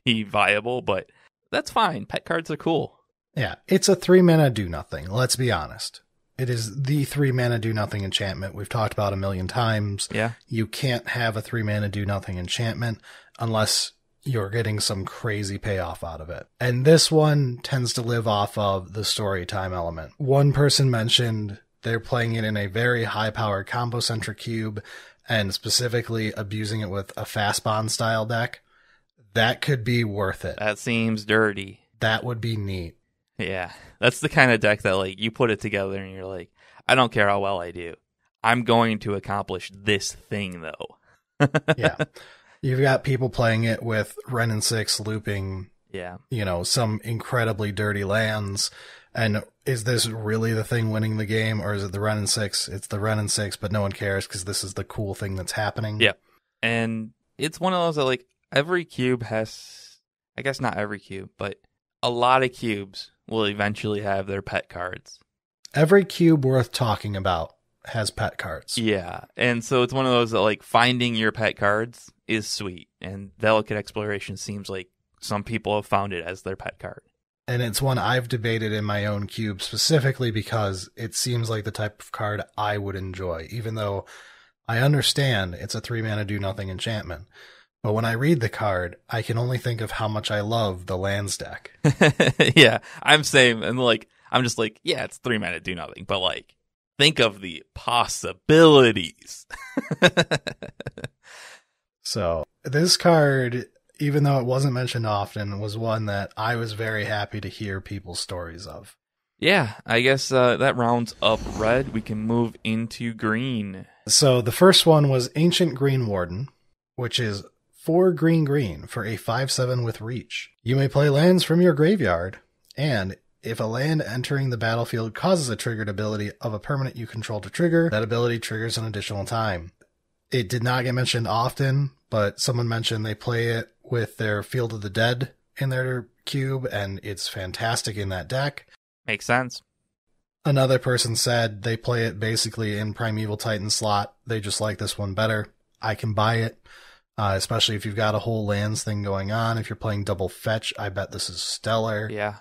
be viable, but that's fine. Pet cards are cool. Yeah, it's a 3-mana do-nothing, let's be honest. It is the 3-mana do-nothing enchantment we've talked about a million times. Yeah. You can't have a 3-mana do-nothing enchantment unless you're getting some crazy payoff out of it. And this one tends to live off of the story time element. One person mentioned they're playing it in a very high-powered combo-centric cube and specifically abusing it with a fast bond style deck. That could be worth it. That seems dirty. That would be neat. Yeah. That's the kind of deck that, like, you put it together and you're like, I don't care how well I do. I'm going to accomplish this thing, though. Yeah. You've got people playing it with Wrenn and 6 looping, some incredibly dirty lands. And is this really the thing winning the game, or is it the Wrenn and 6? It's the Wrenn and 6, but no one cares because this is the cool thing that's happening. Yeah. And it's one of those that, like, every cube has, I guess not every cube, but a lot of cubes will eventually have their pet cards. Every cube worth talking about has pet cards. Yeah. And so it's one of those that, like, finding your pet cards is sweet. And Valakut Exploration seems like some people have found it as their pet card. And it's one I've debated in my own cube specifically because it seems like the type of card I would enjoy, even though I understand it's a 3-mana do-nothing enchantment. But when I read the card, I can only think of how much I love the lands deck. Yeah, I'm same. And, like, I'm just like, yeah, it's 3-mana do-nothing. But, like, think of the possibilities. So this card, even though it wasn't mentioned often, was one that I was very happy to hear people's stories of. Yeah, I guess that rounds up red. We can move into green. So the first one was Ancient Green Warden, which is 4 green for a 5/7 with reach. You may play lands from your graveyard, and if a land entering the battlefield causes a triggered ability of a permanent you control to trigger, that ability triggers an additional time. It did not get mentioned often, but someone mentioned they play it with their Field of the Dead in their cube, and it's fantastic in that deck. Makes sense. Another person said they play it basically in Primeval Titan slot. They just like this one better. I can buy it, especially if you've got a whole lands thing going on. If you're playing double fetch, I bet this is stellar. Yeah.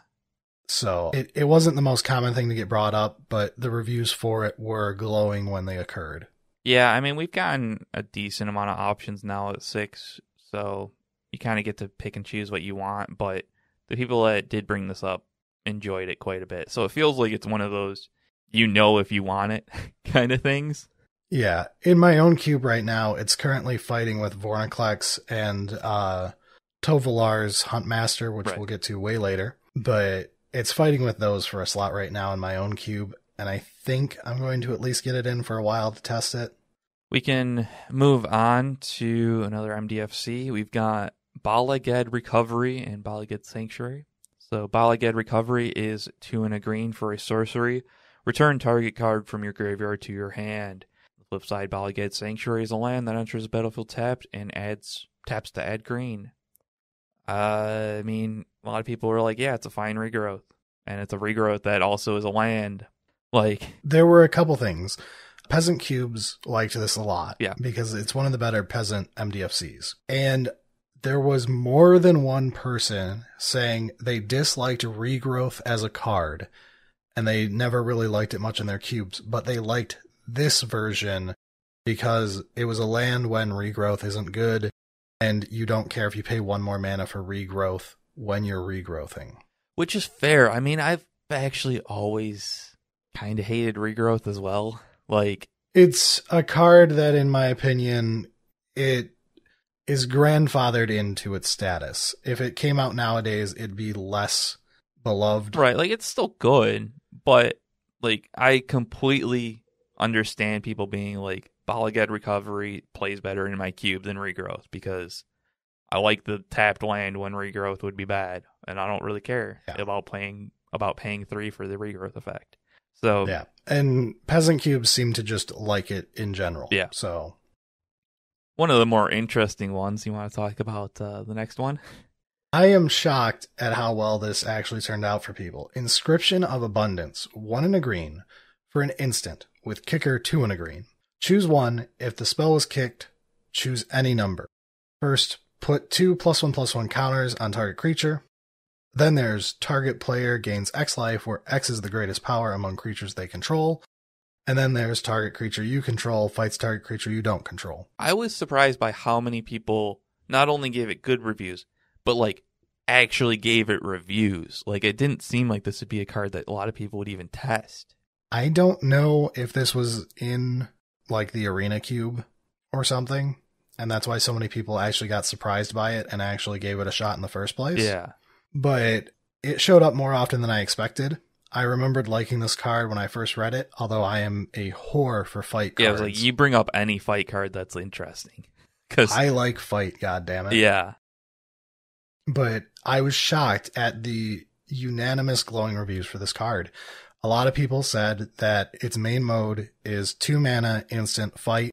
So it wasn't the most common thing to get brought up, but the reviews for it were glowing when they occurred. Yeah, I mean, we've gotten a decent amount of options now at 6, so you kind of get to pick and choose what you want, but the people that did bring this up enjoyed it quite a bit. So it feels like it's one of those, if you want it kind of things. Yeah, in my own cube right now, it's currently fighting with Vorniclex and Tovalar's Huntmaster, which we'll get to way later, but it's fighting with those for a slot right now in my own cube. And I think I'm going to at least get it in for a while to test it. We can move on to another MDFC. We've got Balaged Recovery and Balaged Sanctuary. So Balaged Recovery is 2 and a green for a sorcery. Return target card from your graveyard to your hand. The flip side, Balaged Sanctuary is a land that enters the battlefield tapped and taps to add green. I mean, a lot of people were like, yeah, it's a fine regrowth. And it's a regrowth that also is a land. There were a couple things. Peasant cubes liked this a lot. Yeah. Because it's one of the better peasant MDFCs. And there was more than one person saying they disliked regrowth as a card. And they never really liked it much in their cubes. But they liked this version because it was a land when regrowth isn't good. And you don't care if you pay 1 more mana for regrowth when you're regrowthing. Which is fair. I mean, I've actually always kind of hated regrowth as well. It's a card that, in my opinion, it is grandfathered into its status. If it came out nowadays, it'd be less beloved. Right, like, it's still good, but, like, I completely understand people being like, Bollighead Recovery plays better in my cube than Regrowth, because I like the tapped land when Regrowth would be bad, and I don't really care about paying 3 for the Regrowth effect. So yeah, and Peasant Cubes seem to just like it in general. Yeah. So one of the more interesting ones, you want to talk about the next one? I am shocked at how well this actually turned out for people. Inscription of Abundance, 1 in a green, for an instant, with kicker 2 in a green. Choose 1. If the spell was kicked, choose any number. First, put 2 +1/+1 counters on target creature. Then there's target player gains X life, where X is the greatest power among creatures they control. And then there's target creature you control fights target creature you don't control. I was surprised by how many people not only gave it good reviews, but like actually gave it reviews. Like, it didn't seem like this would be a card that a lot of people would even test. I don't know if this was in like the Arena Cube or something, and that's why so many people actually got surprised by it and actually gave it a shot in the first place. Yeah. But it showed up more often than I expected. I remembered liking this card when I first read it, although I am a whore for fight cards. Yeah, it was like, you bring up any fight card that's interesting. 'Cause I like fight, goddammit. Yeah. But I was shocked at the unanimous glowing reviews for this card. A lot of people said that its main mode is 2 mana, instant fight,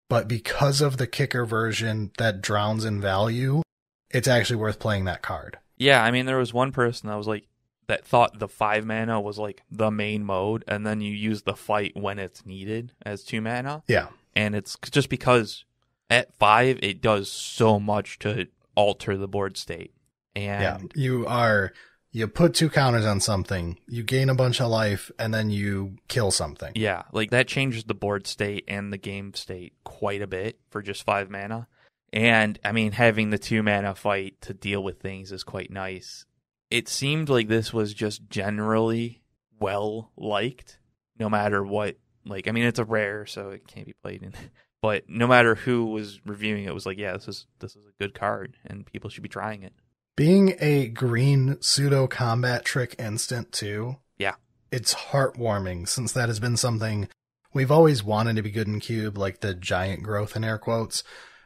but because of the kicker version that drowns in value, it's actually worth playing that card. Yeah, I mean, there was one person that was like, that thought the 5 mana was like the main mode, and then you use the fight when it's needed as 2 mana. Yeah. And it's just because at 5, it does so much to alter the board state. And yeah, you put 2 counters on something, you gain a bunch of life, and then you kill something. Yeah, like that changes the board state and the game state quite a bit for just 5 mana. And, I mean, having the 2 mana fight to deal with things is quite nice. It seemed like this was just generally well liked, no matter what. Like, I mean, it's a rare, so it can't be played in. But no matter who was reviewing it, was like, yeah, this is a good card, and people should be trying it. Being a green pseudo combat trick instant too. Yeah, it's heartwarming, since that has been something we've always wanted to be good in Cube, like the giant growth in air quotes.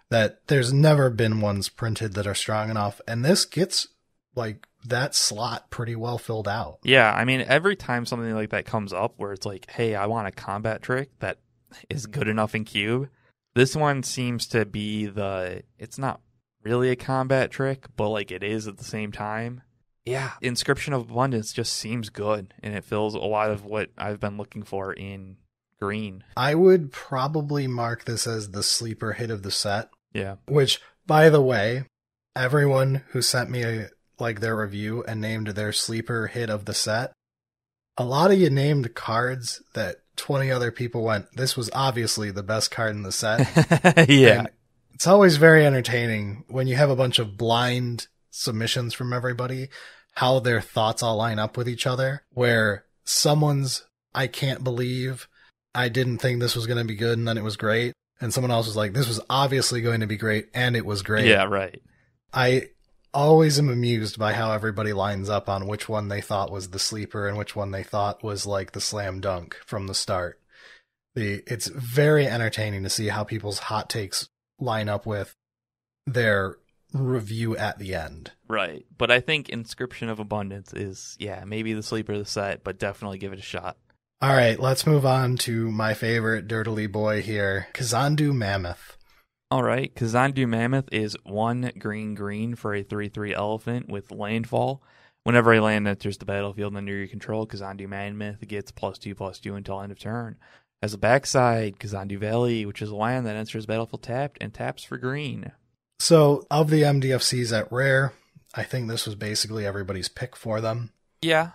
That there's never been ones printed that are strong enough, and this gets like that slot pretty well filled out. Yeah, I mean, every time something like that comes up where it's like, hey, I want a combat trick that is good enough in Cube, this one seems to be it's not really a combat trick, but like it is at the same time. Yeah, Inscription of Abundance just seems good, and it fills a lot of what I've been looking for in green. I would probably mark this as the sleeper hit of the set. Yeah. Which, by the way, everyone who sent me their review and named their sleeper hit of the set, a lot of you named cards that 20 other people went, this was obviously the best card in the set. Yeah. And it's always very entertaining when you have a bunch of blind submissions from everybody, how their thoughts all line up with each other, where someone's, I can't believe I didn't think this was going to be good and then it was great. And someone else was like, this was obviously going to be great, and it was great. Yeah, right. I always am amused by how everybody lines up on which one they thought was the sleeper and which one they thought was like the slam dunk from the start. It's very entertaining to see how people's hot takes line up with their review at the end. Right. But I think Inscription of Abundance is, maybe the sleeper of the set, but definitely give it a shot. All right, let's move on to my favorite dirtily boy here, Kazandu Mammoth. All right, Kazandu Mammoth is 1 green for a 3/3 elephant with landfall. Whenever a land enters the battlefield under your control, Kazandu Mammoth gets +2/+2 until end of turn. As a backside, Kazandu Valley, which is a land that enters the battlefield tapped and taps for green. So, of the MDFCs at rare, I think this was basically everybody's pick for them. Yeah,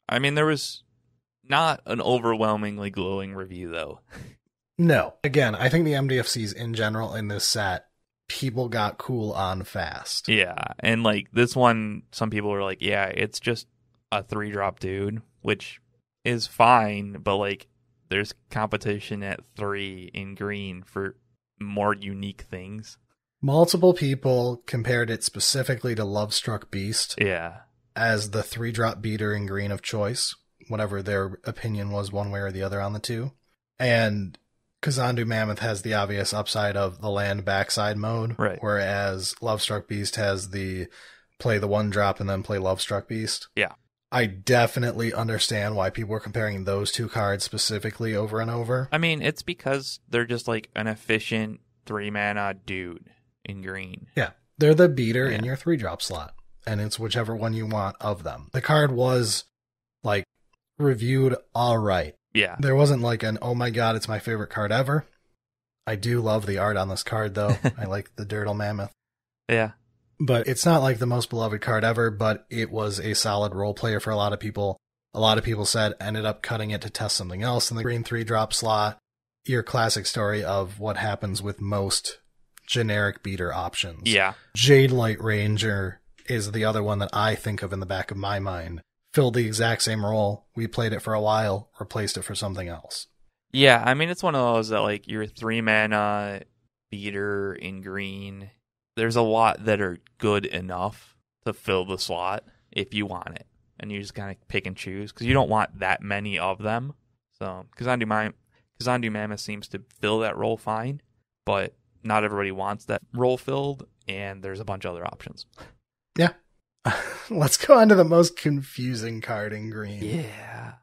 I mean, there was not an overwhelmingly glowing review, though. No. Again, I think the MDFCs in general in this set, people got cool on fast. Yeah, and like this one, some people were like, yeah, it's just a 3-drop dude, which is fine, but like there's competition at 3 in green for more unique things. Multiple people compared it specifically to Lovestruck Beast Yeah. as the 3-drop beater in green of choice, whatever their opinion was one way or the other on the two. And Kazandu Mammoth has the obvious upside of the land backside mode, right, whereas Lovestruck Beast has the play the 1-drop and then play Lovestruck Beast. Yeah. I definitely understand why people are comparing those two cards specifically over and over. I mean, it's because they're just like an efficient 3-mana dude in green. Yeah. They're the beater in your 3-drop slot, and it's whichever one you want of them. The card was, like, reviewed all right. Yeah. There wasn't like an, oh my god, it's my favorite card ever. I do love the art on this card, though. I like the Dirtle Mammoth. Yeah. But it's not like the most beloved card ever, but it was a solid role player for a lot of people. A lot of people said ended up cutting it to test something else in the green 3-drop slot. Your classic story of what happens with most generic beater options. Yeah. Jade Light Ranger is the other one that I think of in the back of my mind. Filled the exact same role. We played it for a while, replaced it for something else. Yeah, I mean, it's one of those that, like, your 3-mana beater in green, there's a lot that are good enough to fill the slot if you want it. And you just kind of pick and choose, because you don't want that many of them. So, Kazandu Mammoth seems to fill that role fine, but not everybody wants that role filled, and there's a bunch of other options. Yeah. Let's go on to the most confusing card in green. Yeah.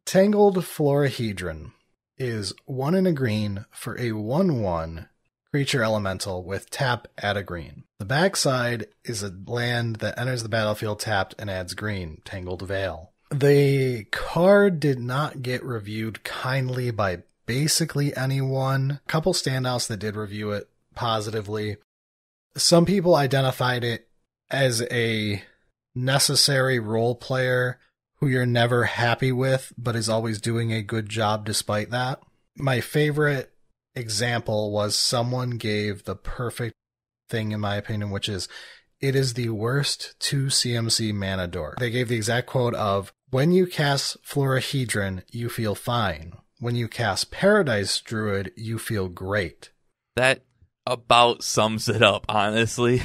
Tangled Florahedron is 1 in a green for a 1/1 creature elemental with tap, add a green. The backside is a land that enters the battlefield tapped and adds green, Tangled Veil. The card did not get reviewed kindly by basically anyone. A couple standouts that did review it positively. Some people identified it as a necessary role player who you're never happy with, but is always doing a good job despite that. My favorite example was someone gave the perfect thing, in my opinion, which is, it is the worst 2 CMC mana dork. They gave the exact quote of, when you cast Florahedron, you feel fine. When you cast Paradise Druid, you feel great. That about sums it up, honestly.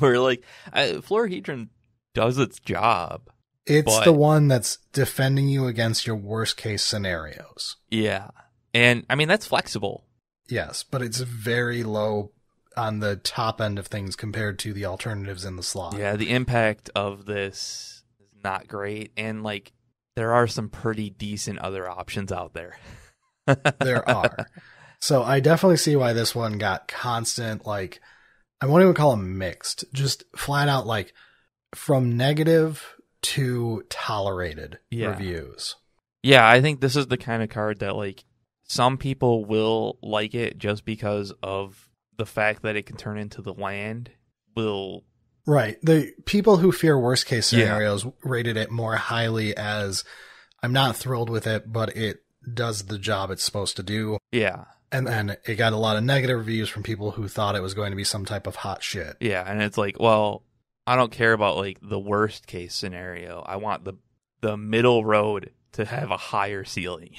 We're like, Florahedron does its job. It's the one that's defending you against your worst case scenarios. Yeah. And I mean, that's flexible. Yes, but it's very low on the top end of things compared to the alternatives in the slot. Yeah, the impact of this is not great. And like, there are some pretty decent other options out there. There are. So I definitely see why this one got constant, like, I won't even call them mixed, just flat out, like, from negative to tolerated reviews. Yeah, I think this is the kind of card that, like, some people will like it just because of the fact that it can turn into the land. Right. The people who fear worst case scenarios rated it more highly as, I'm not thrilled with it, but it does the job it's supposed to do. Yeah. And then it got a lot of negative reviews from people who thought it was going to be some type of hot shit. Yeah, and it's like, well, I don't care about like the worst case scenario. I want the middle road to have a higher ceiling.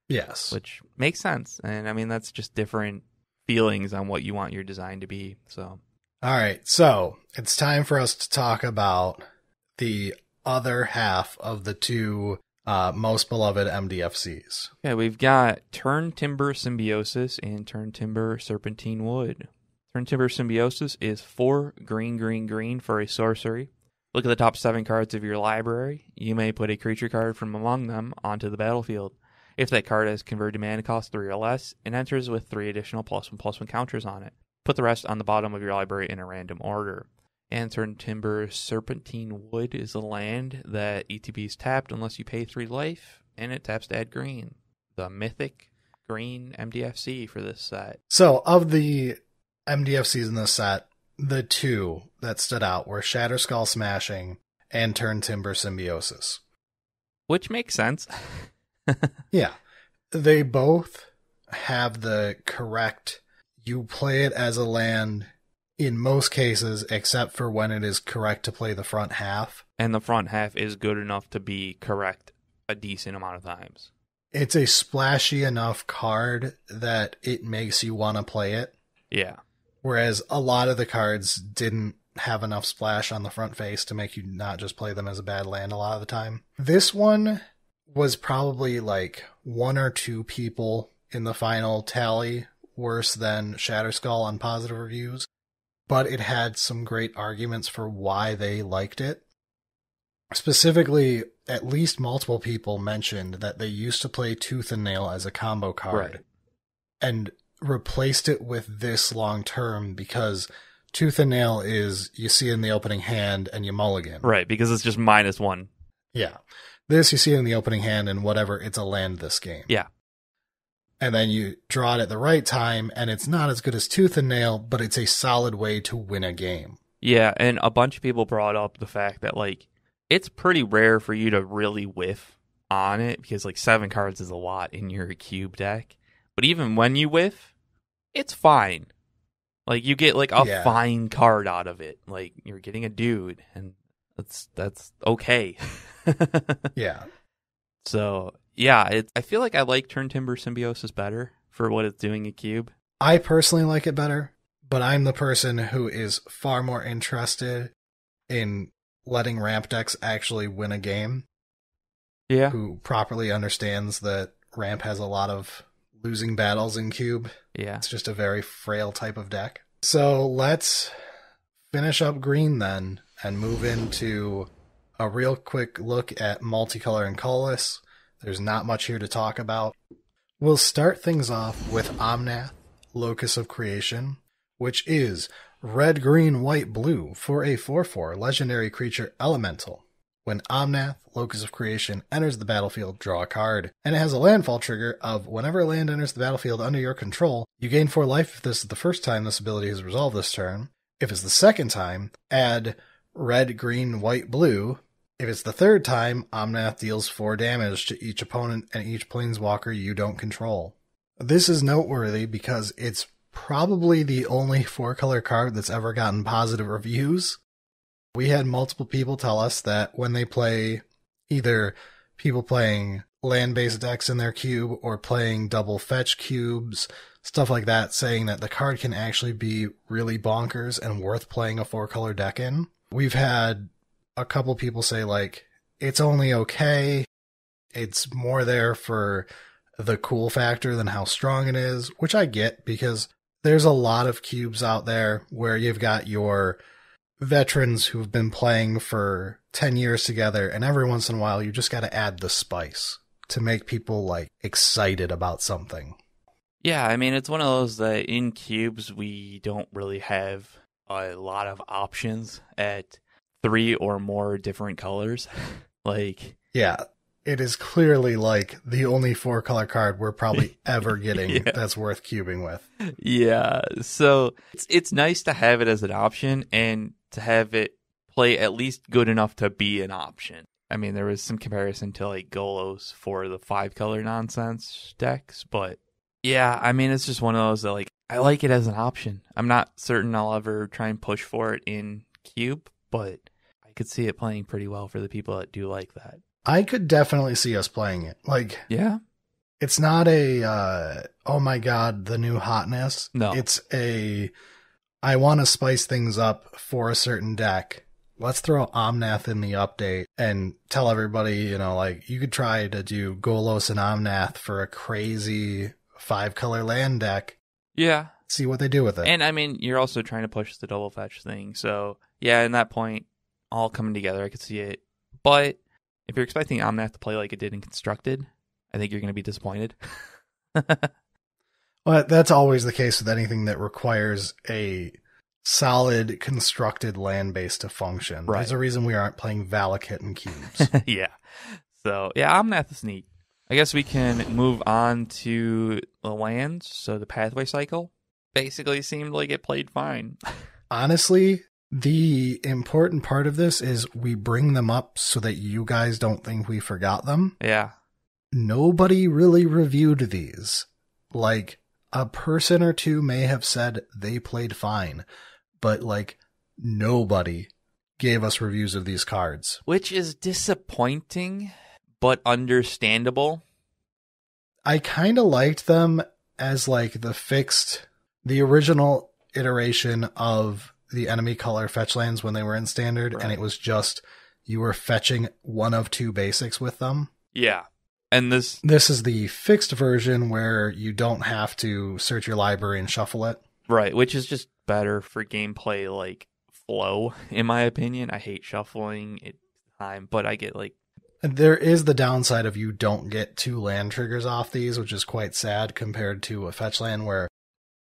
Yes. Which makes sense. And I mean, that's just different feelings on what you want your design to be. So, all right. So it's time for us to talk about the other half of the two most beloved MDFCs. Yeah, we've got Turn Timber Symbiosis and Turn Timber Serpentine Wood. Turn Timber Symbiosis is 4 green for a sorcery. Look at the top 7 cards of your library. You may put a creature card from among them onto the battlefield. If that card has converted mana cost 3 or less, it enters with 3 additional +1/+1 counters on it. Put the rest on the bottom of your library in a random order. And Turn Timber Serpentine Wood is a land that ETB's tapped unless you pay 3 life, and it taps to add green. The mythic green MDFC for this set. So, of the MDFCs in this set, the 2 that stood out were Shatter Skull Smashing and Turn Timber Symbiosis. Which makes sense. Yeah. They both have the correct, you play it as a land in most cases, except for when it is correct to play the front half. And the front half is good enough to be correct a decent amount of times. It's a splashy enough card that it makes you want to play it. Yeah. whereas a lot of the cards didn't have enough splash on the front face to make you not just play them as a bad land a lot of the time. This one was probably like 1 or 2 people in the final tally worse than Shatterskull on positive reviews, but it had some great arguments for why they liked it. Specifically, at least multiple people mentioned that they used to play Tooth and Nail as a combo card and replaced it with this long term because Tooth and Nail is you see it in the opening hand and you mulligan. Right, because it's just -1. Yeah. This you see it in the opening hand and whatever, it's a land this game. Yeah. And then you draw it at the right time and it's not as good as Tooth and Nail, but it's a solid way to win a game. Yeah, and a bunch of people brought up the fact that, like, it's pretty rare for you to really whiff on it because, like, 7 cards is a lot in your cube deck. But even when you whiff, it's fine. Like, you get, like, a fine card out of it. Like, you're getting a dude, and that's okay. Yeah. So, yeah, I feel like I like Turntimber Symbiosis better for what it's doing at cube. I personally like it better, but I'm the person who is far more interested in letting ramp decks actually win a game. Yeah. Who properly understands that ramp has a lot of losing battles in cube. Yeah. It's just a very frail type of deck. So let's finish up green then and move into a real quick look at multicolor and colorless. There's not much here to talk about. We'll start things off with Omnath, Locus of Creation, which is red, green, white, blue for a 4/4 legendary creature elemental. When Omnath, Locus of Creation, enters the battlefield, draw a card, and it has a landfall trigger of whenever a land enters the battlefield under your control, you gain 4 life if this is the first time this ability is resolved this turn. If it's the second time, add red, green, white, blue. If it's the third time, Omnath deals 4 damage to each opponent and each planeswalker you don't control. This is noteworthy because it's probably the only 4-color card that's ever gotten positive reviews. We had multiple people tell us that when they play either people playing land-based decks in their cube or playing double fetch cubes, stuff like that, saying that the card can actually be really bonkers and worth playing a 4-color deck in. We've had a couple people say, like, it's only okay. It's more there for the cool factor than how strong it is, which I get because there's a lot of cubes out there where you've got your veterans who've been playing for 10 years together, and every once in a while you just got to add the spice to make people, like, excited about something. Yeah, I mean, it's one of those that in cubes we don't really have a lot of options at 3 or more different colors. Like, yeah, it is clearly like the only 4-color card we're probably ever getting that's worth cubing with. Yeah, so it's nice to have it as an option and to have it play at least good enough to be an option. I mean, there was some comparison to like Golos for the 5-color nonsense decks, but yeah, I mean, it's just one of those that, like, I like it as an option. I'm not certain I'll ever try and push for it in cube, but I could see it playing pretty well for the people that do like that. I could definitely see us playing it. Like, yeah, it's not a, oh my god, the new hotness. No. It's a, I want to spice things up for a certain deck. Let's throw Omnath in the update and tell everybody, you know, like, you could try to do Golos and Omnath for a crazy 5-color land deck. Yeah. See what they do with it. And, I mean, you're also trying to push the double fetch thing. So, yeah, in that point, all coming together, I could see it. But if you're expecting Omnath to play like it did in Constructed, I think you're going to be disappointed. Well, that's always the case with anything that requires a solid constructed land base to function. Right. There's a reason we aren't playing Valakut in cubes. Yeah. So, yeah, Omnath is neat. I guess we can move on to the lands. So the pathway cycle basically seemed like it played fine. Honestly, the important part of this is we bring them up so that you guys don't think we forgot them. Yeah. Nobody really reviewed these. Like, a person or two may have said they played fine, but, like, nobody gave us reviews of these cards. Which is disappointing, but understandable. I kind of liked them as, like, the original iteration of the enemy color fetch lands when they were in standard, and it was just you were fetching one of two basics with them. Yeah. And this is the fixed version where you don't have to search your library and shuffle it. Right, which is just better for gameplay, like, flow, in my opinion. I hate shuffling it time, but I get, like... There is the downside of you don't get 2 land triggers off these, which is quite sad compared to a fetch land where,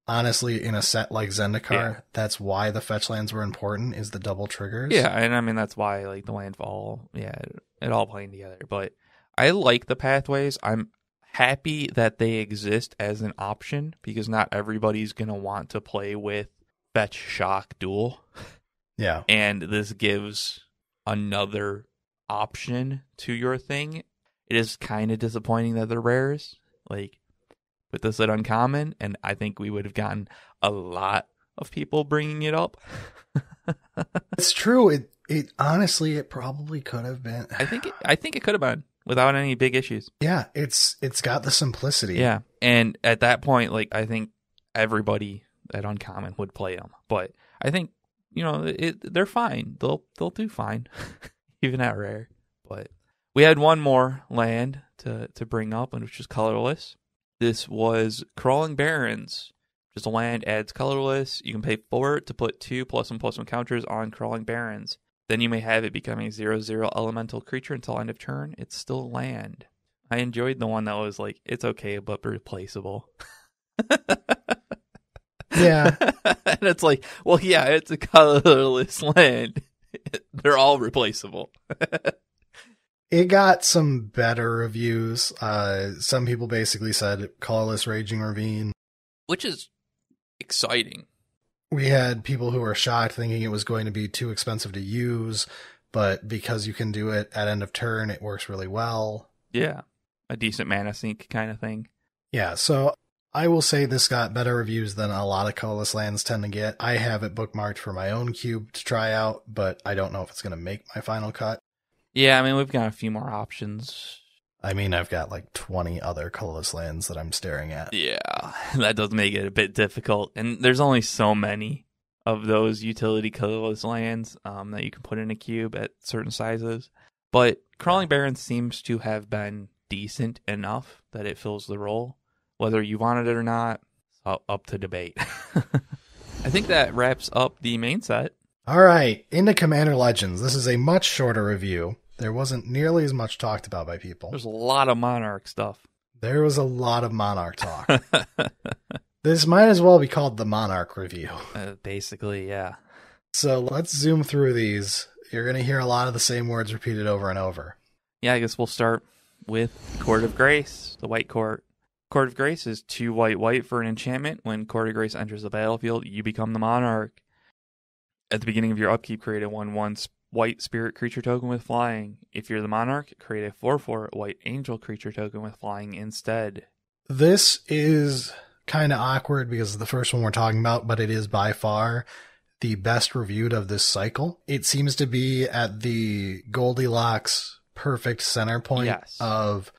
honestly, in a set like Zendikar, that's why the fetch lands were important, is the double triggers. Yeah, and I mean, that's why, like, the landfall, it all playing together, but... I like the pathways. I'm happy that they exist as an option because not everybody's going to want to play with Fetch Shock Duel. Yeah. And this gives another option to your thing. It is kind of disappointing that they're rares. Like, put this at uncommon, and I think we would have gotten a lot of people bringing it up. It's true. It honestly, it probably could have been. I think it could have been. Without any big issues. Yeah, it's got the simplicity. Yeah, and at that point, like, I think everybody at Uncommon would play them. But I think, they're fine. They'll do fine, even at rare. But we had one more land to bring up, which is colorless. This was Crawling Barrens. Just a land, adds colorless. You can pay for it to put 2 +1/+1 counters on Crawling Barrens. Then you may have it become a 0/0 elemental creature until end of turn. It's still land. I enjoyed the one that was like, it's okay, but replaceable. Yeah. And it's like, well, yeah, it's a colorless land. They're all replaceable. It got some better reviews. Some people basically said colorless Raging Ravine. Which is exciting. We had people who were shocked thinking it was going to be too expensive to use, but because you can do it at end of turn, it works really well. Yeah, a decent mana sink kind of thing. Yeah, so I will say this got better reviews than a lot of colorless lands tend to get. I have it bookmarked for my own cube to try out, but I don't know if it's going to make my final cut. Yeah, I mean, we've got a few more options. I mean, I've got like 20 other colorless lands that I'm staring at. Yeah, that does make it a bit difficult. And there's only so many of those utility colorless lands that you can put in a cube at certain sizes. But Crawling Barrens seems to have been decent enough that it fills the role. Whether you wanted it or not, up to debate. I think that wraps up the main set. All right, into Commander Legends. This is a much shorter review. There wasn't nearly as much talked about by people. There's a lot of Monarch stuff. There was a lot of Monarch talk. This might as well be called the Monarch review. Basically, yeah. So let's zoom through these. You're going to hear a lot of the same words repeated over and over. Yeah, I guess we'll start with Court of Grace, the White Court. Court of Grace is 2 white for an enchantment. When Court of Grace enters the battlefield, you become the Monarch. At the beginning of your upkeep, create a 1/1 white spirit creature token with flying. If you're the Monarch, create a 4/4 white angel creature token with flying instead. This is kind of awkward because it's the first one we're talking about, but it is by far the best reviewed of this cycle. It seems to be at the Goldilocks perfect center point of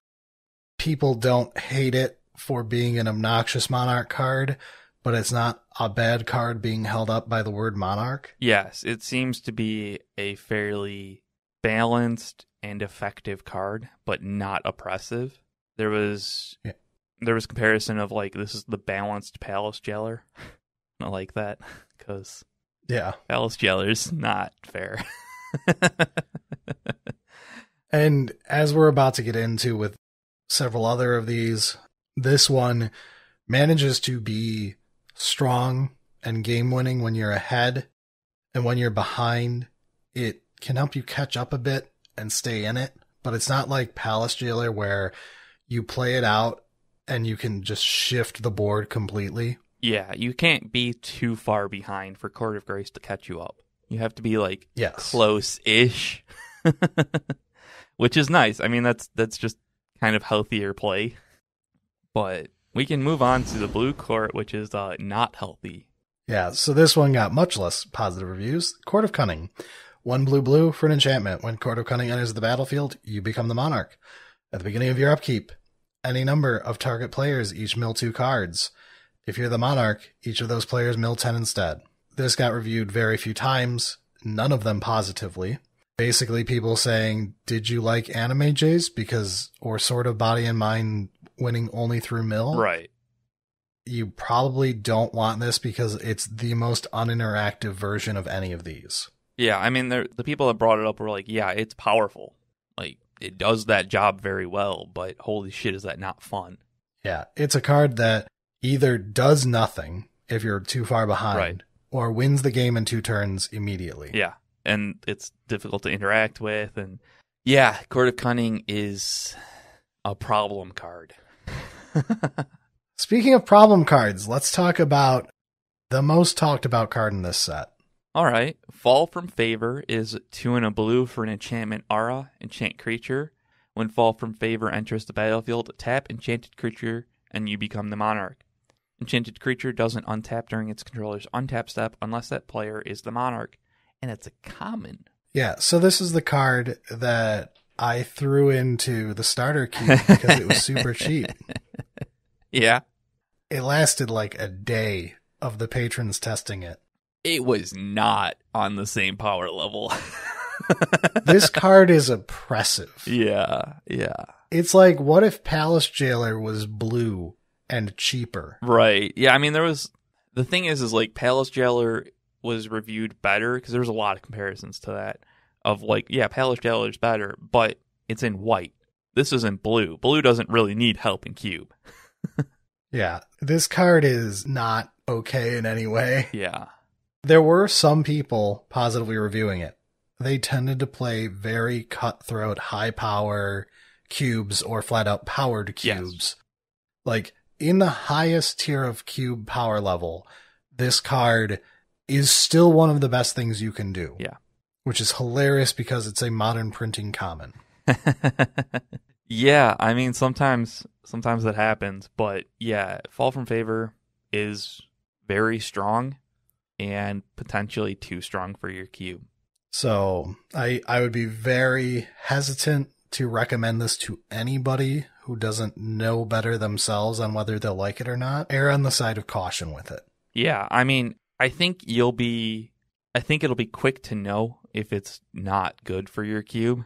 people don't hate it for being an obnoxious Monarch card, but it's not a bad card being held up by the word Monarch. Yes, it seems to be a fairly balanced and effective card, but not oppressive. There was comparison of like, this is the balanced Palace Jailer. I like that, because Palace Jailer's not fair. And as we're about to get into with several other of these, this one manages to be strong and game winning when you're ahead, and when you're behind, it can help you catch up a bit and stay in it. But it's not like Palace Jailer where you play it out and you can just shift the board completely. Yeah, you can't be too far behind for Court of Grace to catch you up. You have to be like close-ish, which is nice. I mean, that's just kind of healthier play. But we can move on to the blue court, which is not healthy. Yeah, so this one got much less positive reviews. Court of Cunning. 1 blue for an enchantment. When Court of Cunning enters the battlefield, you become the Monarch. At the beginning of your upkeep, any number of target players each mill 2 cards. If you're the Monarch, each of those players mill 10 instead. This got reviewed very few times, none of them positively. Basically, people saying, did you like anime Jays? Or sort of body and mind winning only through mill? Right. You probably don't want this because it's the most uninteractive version of any of these. Yeah, I mean, the people that brought it up were like, yeah, it's powerful. Like, it does that job very well, but holy shit, is that not fun? Yeah, it's a card that either does nothing if you're too far behind, right, or wins the game in 2 turns immediately. Yeah, and it's difficult to interact with. And yeah, Court of Cunning is a problem card. Speaking of problem cards, let's talk about the most talked about card in this set. All right. Fall from Favor is 2 and a blue for an enchantment aura, enchant creature. When Fall from Favor enters the battlefield, tap enchanted creature and you become the Monarch. Enchanted creature doesn't untap during its controller's untap step unless that player is the Monarch. And it's a common. Yeah, so this is the card that I threw into the starter cube because it was super cheap. Yeah. It lasted like a day of the patrons testing it. It was not on the same power level. This card is oppressive. Yeah. It's like, what if Palace Jailer was blue and cheaper? Right. Yeah, I mean, the thing is like Palace Jailer was reviewed better because there was a lot of comparisons to that of like, yeah, Palace Jailer is better, but it's in white. This is in blue. Blue doesn't really need help in cube. Yeah, this card is not okay in any way. Yeah. There were some people positively reviewing it. They tended to play very cutthroat, high power cubes or flat out powered cubes. Yes. Like in the highest tier of cube power level, this card is still one of the best things you can do. Yeah. Which is hilarious because it's a modern printing common. Yeah, I mean, sometimes that happens, but yeah, Fall from Favor is very strong and potentially too strong for your cube. So I would be very hesitant to recommend this to anybody who doesn't know better themselves on whether they'll like it or not. Err on the side of caution with it. Yeah, I mean, I think it'll be quick to know if it's not good for your cube.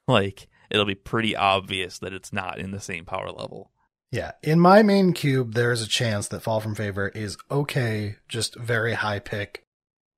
Like, it'll be pretty obvious that it's not in the same power level. Yeah, in my main cube, there's a chance that Fall from Favor is okay, just very high pick,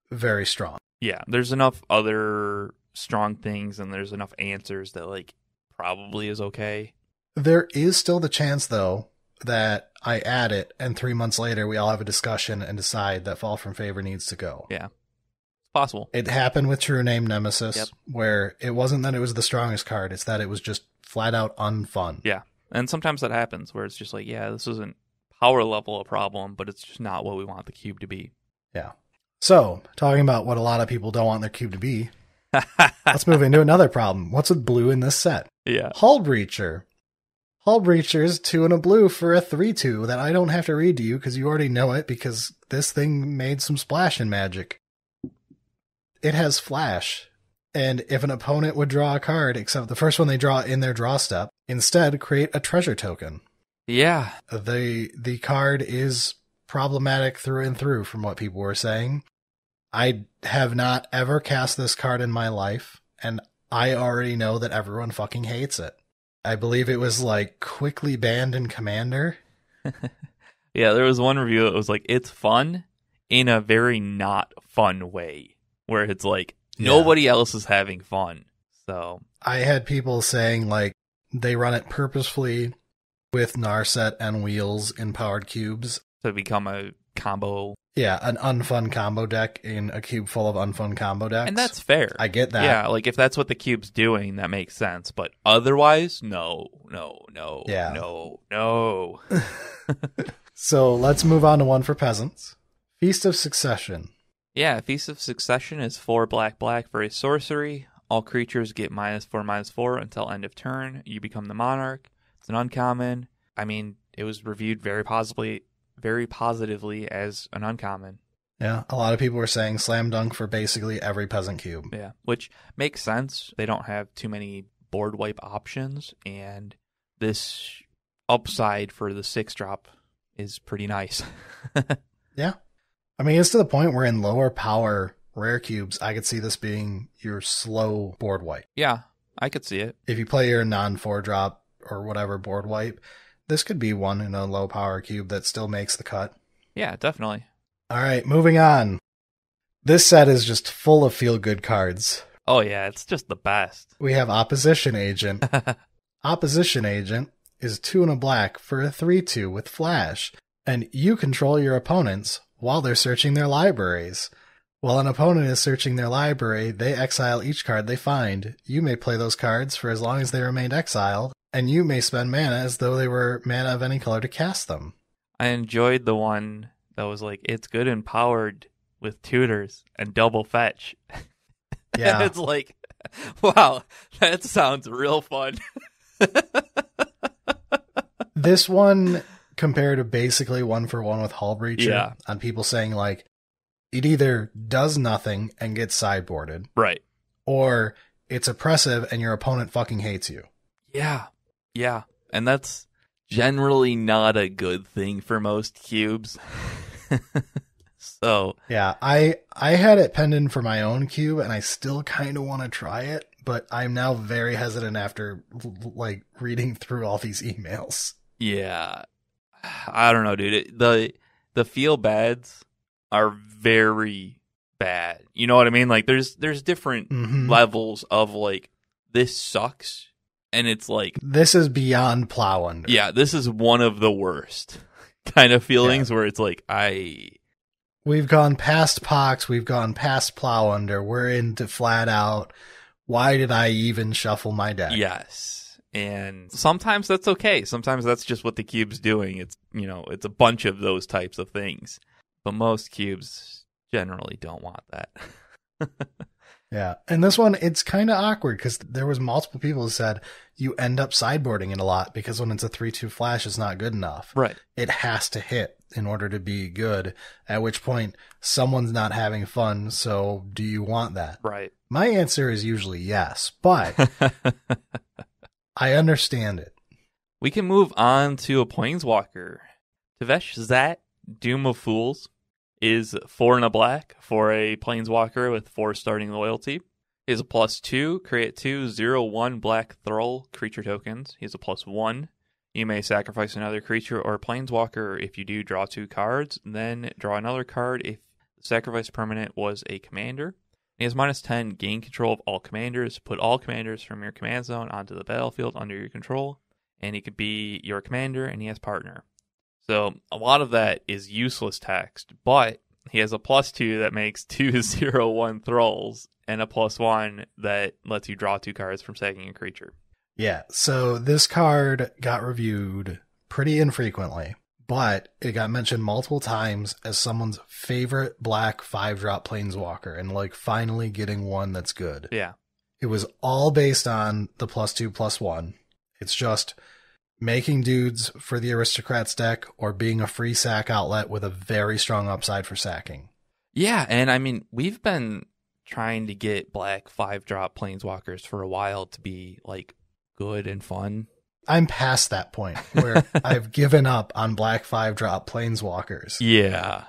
very strong. Yeah, there's enough other strong things and there's enough answers that, like, probably is okay. There is still the chance, though, that I add it and 3 months later we all have a discussion and decide that Fall from Favor needs to go. Yeah, it's possible. It happened with True Name Nemesis, Yep. where it wasn't that it was the strongest card, it's that it was just flat out unfun. Yeah. And sometimes that happens where it's just like, yeah, this isn't power level a problem, but it's just not what we want the cube to be. Yeah. So, talking about what a lot of people don't want their cube to be, let's move into another problem. What's with blue in this set? Yeah. Hull Breacher. Hull Breacher is 2 and a blue for a 3/2 that I don't have to read to you because you already know it because this thing made some splash in Magic. It has flash. And if an opponent would draw a card, except the first one they draw in their draw step, instead create a treasure token. Yeah. The card is problematic through and through from what people were saying. I have not ever cast this card in my life, and I already know that everyone fucking hates it. I believe it was like quickly banned in Commander. Yeah, there was one review that was like, it's fun in a very not fun way, where it's like, nobody else is having fun. So I had people saying like they run it purposefully with Narset and wheels in powered cubes to become a combo. Yeah, an unfun combo deck in a cube full of unfun combo decks. And that's fair. I get that. Yeah, like if that's what the cube's doing, that makes sense. But otherwise, no. Yeah. No. So let's move on to one for peasants. Feast of Succession. Yeah, Feast of Succession is 4 black for a sorcery. All creatures get -4/-4 until end of turn. You become the Monarch. It's an uncommon. I mean, it was reviewed very positively as an uncommon. Yeah, a lot of people were saying slam dunk for basically every peasant cube. Yeah, which makes sense. They don't have too many board wipe options, and this upside for the 6-drop is pretty nice. Yeah. I mean, it's to the point where in lower power rare cubes, I could see this being your slow board wipe. Yeah, I could see it. If you play your non-4-drop or whatever board wipe, this could be one in a low power cube that still makes the cut. Yeah, definitely. All right, moving on. This set is just full of feel-good cards. Oh yeah, it's just the best. We have Opposition Agent. Opposition Agent is 2 and a black for a 3/2 with flash, and you control your opponents while they're searching their libraries. While an opponent is searching their library, they exile each card they find. You may play those cards for as long as they remained exiled, and you may spend mana as though they were mana of any color to cast them. I enjoyed the one that was like, it's good and powered with tutors and double fetch. Yeah. It's like, wow, that sounds real fun. This one compared to basically 1-for-1 with Hull Breacher, Yeah. on people saying like, it either does nothing and gets sideboarded, Right. or it's oppressive and your opponent fucking hates you. Yeah. Yeah. And that's generally not a good thing for most cubes. So Yeah, I had it penned in for my own cube, and I still kind of want to try it, but I'm now very hesitant after like reading through all these emails. yeah, I don't know, dude. The feel bads are very bad. You know what I mean? Like there's different levels of like, this sucks, and it's like, This is beyond plow under. yeah, this is one of the worst kind of feelings where it's like, We've gone past Pox, we've gone past plow under, we're into flat out. Why did I even shuffle my deck? yes. And sometimes that's okay. Sometimes that's just what the cube's doing. It's, you know, it's a bunch of those types of things. But most cubes generally don't want that. Yeah. And this one, it's kind of awkward because there was multiple people who said you end up sideboarding it a lot because when it's a 3/2 flash, it's not good enough. Right. It has to hit in order to be good, at which point someone's not having fun. So do you want that? Right. My answer is usually yes, but I understand it. We can move on to a Planeswalker. Tevesh Zat, Doom of Fools, is 4 and a black for a Planeswalker with 4 starting loyalty. He has a +2, create 2 0/1 black Thrall creature tokens. He has a +1. You may sacrifice another creature or Planeswalker. If you do, draw 2 cards, then draw another card if the sacrifice permanent was a commander. He has -10, gain control of all commanders. Put all commanders from your command zone onto the battlefield under your control. And he could be your commander, and he has partner. So a lot of that is useless text, but he has a +2 that makes 2 0/1 Thralls and a +1 that lets you draw 2 cards from sacking a creature. Yeah. So this card got reviewed pretty infrequently, but it got mentioned multiple times as someone's favorite black 5-drop Planeswalker and like finally getting one that's good. Yeah. It was all based on the +2/+1. It's just making dudes for the Aristocrats deck or being a free sack outlet with a very strong upside for sacking. Yeah, and I mean, we've been trying to get black 5-drop Planeswalkers for a while to be like good and fun. I'm past that point where I've given up on black 5-drop Planeswalkers. Yeah.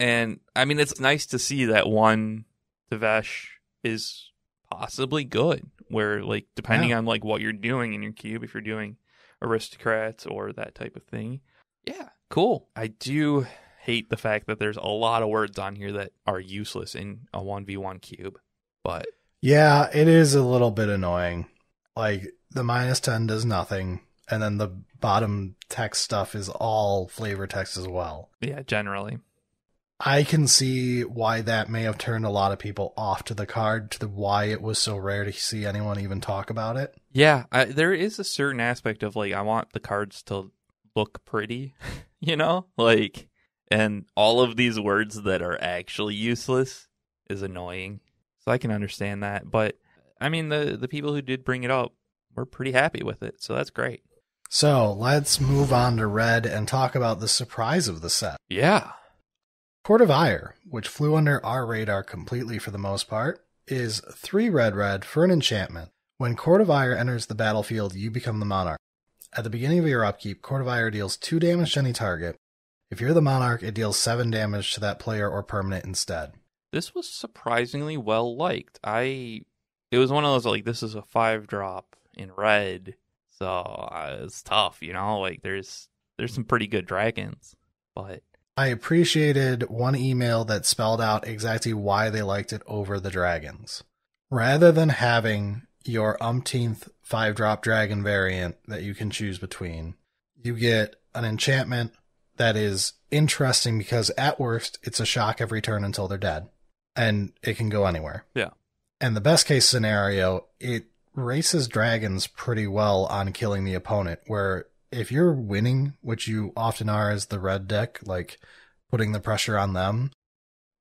And I mean, it's nice to see that one Tevesh is possibly good, where like depending on like what you're doing in your cube, if you're doing Aristocrats or that type of thing. Yeah, cool. I do hate the fact that there's a lot of words on here that are useless in a 1v1 cube, but yeah, it is a little bit annoying. Like the -10 does nothing, and then the bottom text stuff is all flavor text as well. yeah, generally. I can see why that may have turned a lot of people off to the card, to the why it was so rare to see anyone even talk about it. Yeah, there is a certain aspect of like, I want the cards to look pretty, you know? Like, and all of these words that are actually useless is annoying. So I can understand that. But, I mean, the people who did bring it up were pretty happy with it, so that's great. So let's move on to Red and talk about the surprise of the set. Yeah. Court of Ire, which flew under our radar completely for the most part, is 3 red for an enchantment. When Court of Ire enters the battlefield, you become the Monarch. At the beginning of your upkeep, Court of Ire deals 2 damage to any target. If you're the Monarch, it deals 7 damage to that player or permanent instead. This was surprisingly well liked. It was one of those, like, this is a 5-drop in red, so it's tough, you know? Like, there's some pretty good dragons, but... I appreciated one email that spelled out exactly why they liked it over the dragons. Rather than having your umpteenth 5-drop dragon variant that you can choose between, you get an enchantment that is interesting because at worst, it's a shock every turn until they're dead. And it can go anywhere. Yeah. And the best case scenario, it races dragons pretty well on killing the opponent, where if you're winning, which you often are as the red deck, like putting the pressure on them,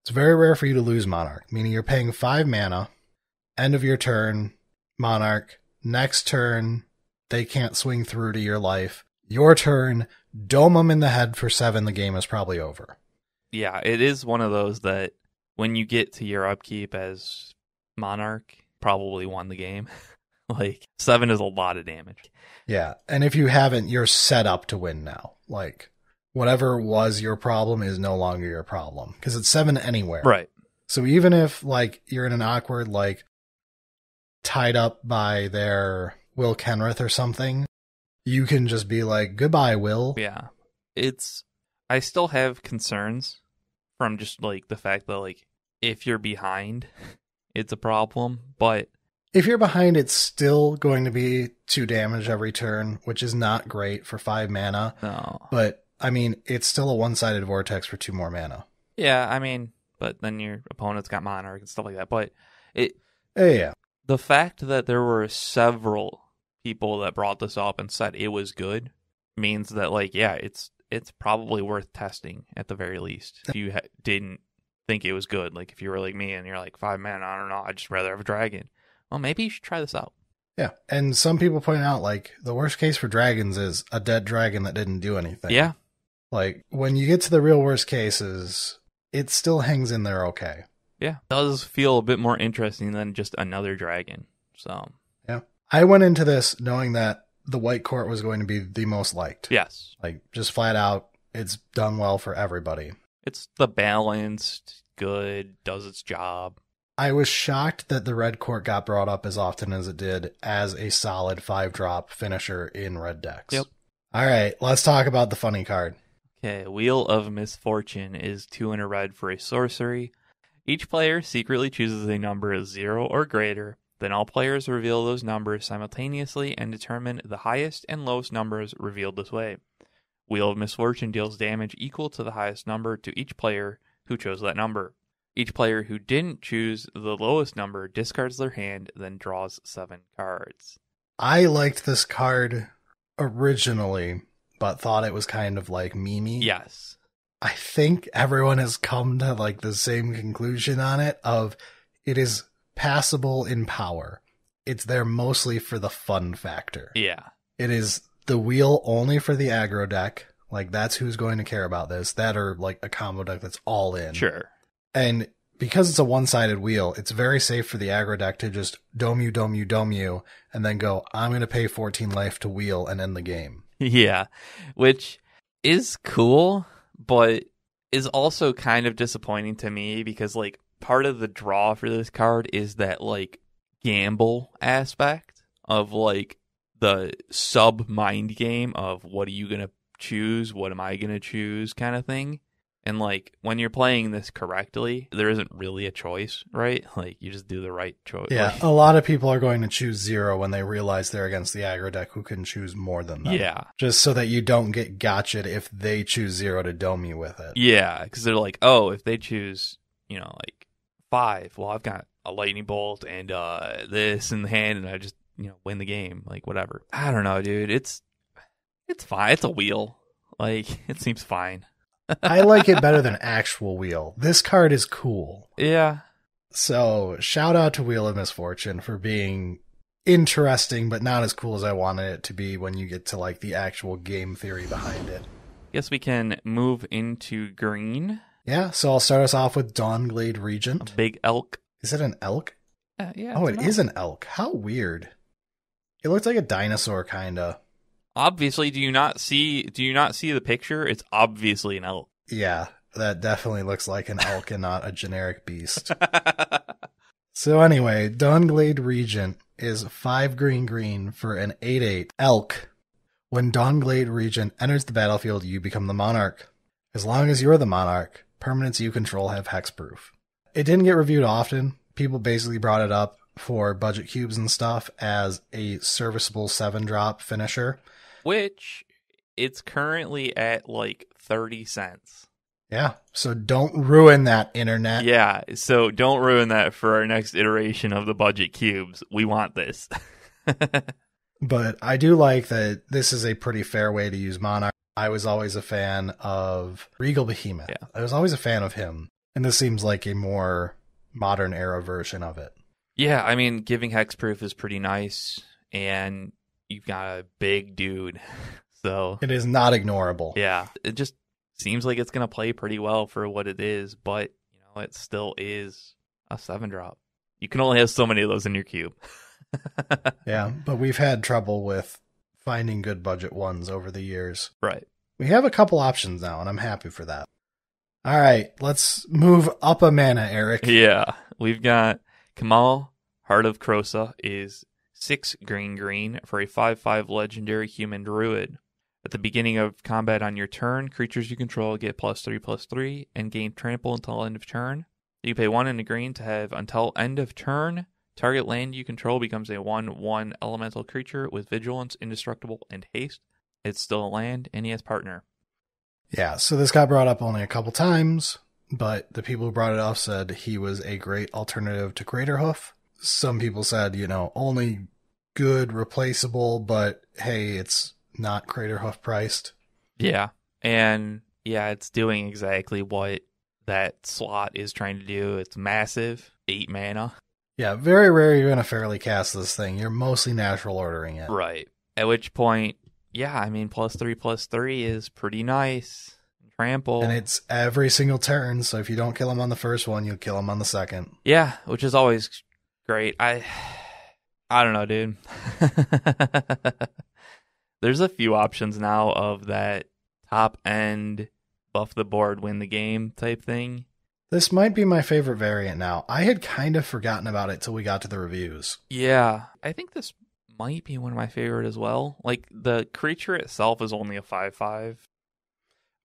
it's very rare for you to lose Monarch, meaning you're paying 5 mana, end of your turn, Monarch, next turn, they can't swing through to your life. Your turn, dome them in the head for 7, the game is probably over. Yeah, it is one of those that when you get to your upkeep as Monarch, probably won the game. Like, 7 is a lot of damage. Yeah, and if you haven't, you're set up to win now. Like, whatever was your problem is no longer your problem, because it's 7 anywhere. Right. So even if, like, you're in an awkward, like, tied up by their Will Kenrith or something, you can just be like, goodbye, Will. Yeah. I still have concerns from just, like, the fact that, like, if you're behind, it's a problem, but... If you're behind, it's still going to be 2 damage every turn, which is not great for 5 mana. No. But, I mean, it's still a one-sided vortex for 2 more mana. Yeah, I mean, but then your opponent's got Monarch and stuff like that. But Yeah. The fact that there were several people that brought this up and said it was good means that, like, yeah, it's probably worth testing at the very least. If you didn't think it was good, like if you were like me and you're like 5 mana, I don't know, I'd just rather have a dragon. Well, maybe you should try this out. Yeah, and some people point out, like, the worst case for dragons is a dead dragon that didn't do anything. Yeah. Like, when you get to the real worst cases, it still hangs in there okay. Yeah, it does feel a bit more interesting than just another dragon. So yeah, I went into this knowing that the white court was going to be the most liked. Yes. Like, just flat out, it's done well for everybody. It's the balanced, good, does its job. I was shocked that the red court got brought up as often as it did as a solid 5-drop finisher in red decks. Yep. All right, let's talk about the funny card. Okay, Wheel of Misfortune is 2 in a red for a sorcery. Each player secretly chooses a number of 0 or greater. Then all players reveal those numbers simultaneously and determine the highest and lowest numbers revealed this way. Wheel of Misfortune deals damage equal to the highest number to each player who chose that number. Each player who didn't choose the lowest number discards their hand, then draws 7 cards. I liked this card originally, but thought it was kind of like memey. Yes. I think everyone has come to like the same conclusion on it of it is passable in power. It's there mostly for the fun factor. Yeah. It is the wheel only for the aggro deck. Like, that's who's going to care about this. That or like a combo deck that's all in. Sure. And because it's a one-sided wheel, it's very safe for the aggro deck to just dome you, and then go, I'm going to pay 14 life to wheel and end the game. Yeah, which is cool, but is also kind of disappointing to me because, like, part of the draw for this card is that, like, gamble aspect of, like, the sub-mind game of what are you going to choose, what am I going to choose kind of thing. And, like, when you're playing this correctly, there isn't really a choice, right? Like, you just do the right choice. Yeah, a lot of people are going to choose 0 when they realize they're against the aggro deck who can choose more than them. Yeah. Just so that you don't get gotcha'd if they choose 0 to dome you with it. Yeah, because they're like, oh, if they choose, you know, like 5, well, I've got a lightning bolt and this in the hand, and I just, you know, win the game. Like, whatever. I don't know, dude. It's fine. It's a wheel. Like, it seems fine. I like it better than actual wheel. This card is cool. Yeah. So, shout out to Wheel of Misfortune for being interesting, but not as cool as I wanted it to be when you get to, like, the actual game theory behind it. Guess we can move into green. Yeah, so I'll start us off with Dawnglade Regent. A big elk. Is it an elk? Yeah. Oh, it is an elk. How weird. It looks like a dinosaur, kinda. Obviously, do you not see the picture? It's obviously an elk. Yeah, that definitely looks like an elk and not a generic beast. So anyway, Dawnglade Regent is 5 green for an 8/8 elk. When Dawnglade Regent enters the battlefield, you become the Monarch. As long as you're the Monarch, permanents you control have hexproof. It didn't get reviewed often. People basically brought it up for budget cubes and stuff as a serviceable 7-drop finisher. Which it's currently at like 30 cents. Yeah, so don't ruin that, internet. Yeah, so don't ruin that for our next iteration of the budget cubes. We want this. But I do like that this is a pretty fair way to use Monarch. I was always a fan of Regal Behemoth. Yeah. I was always a fan of him. And this seems like a more modern era version of it. Yeah, I mean, giving hexproof is pretty nice. And you've got a big dude. So It is not ignorable. yeah, it just seems like it's going to play pretty well for what it is. But, it still is a 7-drop. You can only have so many of those in your cube. Yeah, but we've had trouble with finding good budget ones over the years. Right. We have a couple options now, and I'm happy for that. All right, let's move up a mana, Eric. Yeah, we've got Kamal, Heart of Krosa, is 6 green for a 5/5 legendary human druid. At the beginning of combat on your turn, creatures you control get +3/+3 and gain trample until end of turn. You pay 1 and a green to have until end of turn. Target land you control becomes a 1/1 elemental creature with vigilance, indestructible, and haste. It's still a land, and he has partner. Yeah, so this got brought up only a couple times, but the people who brought it up said he was a great alternative to Craterhoof. Some people said, only good, replaceable, but hey, it's not Craterhoof priced. Yeah, and yeah, it's doing exactly what that slot is trying to do. It's massive, 8 mana. Yeah, very rare you're going to fairly cast this thing. You're mostly natural ordering it. Right. At which point, yeah, I mean, +3/+3 is pretty nice. Trample. And it's every single turn, so if you don't kill him on the first one, you'll kill him on the second. Yeah, which is always great. I don't know, dude. There's a few options now of that top end, buff the board, win the game type thing. This might be my favorite variant now. I had kind of forgotten about it till we got to the reviews. Yeah, I think this might be one of my favorite as well. Like, the creature itself is only a 5/5.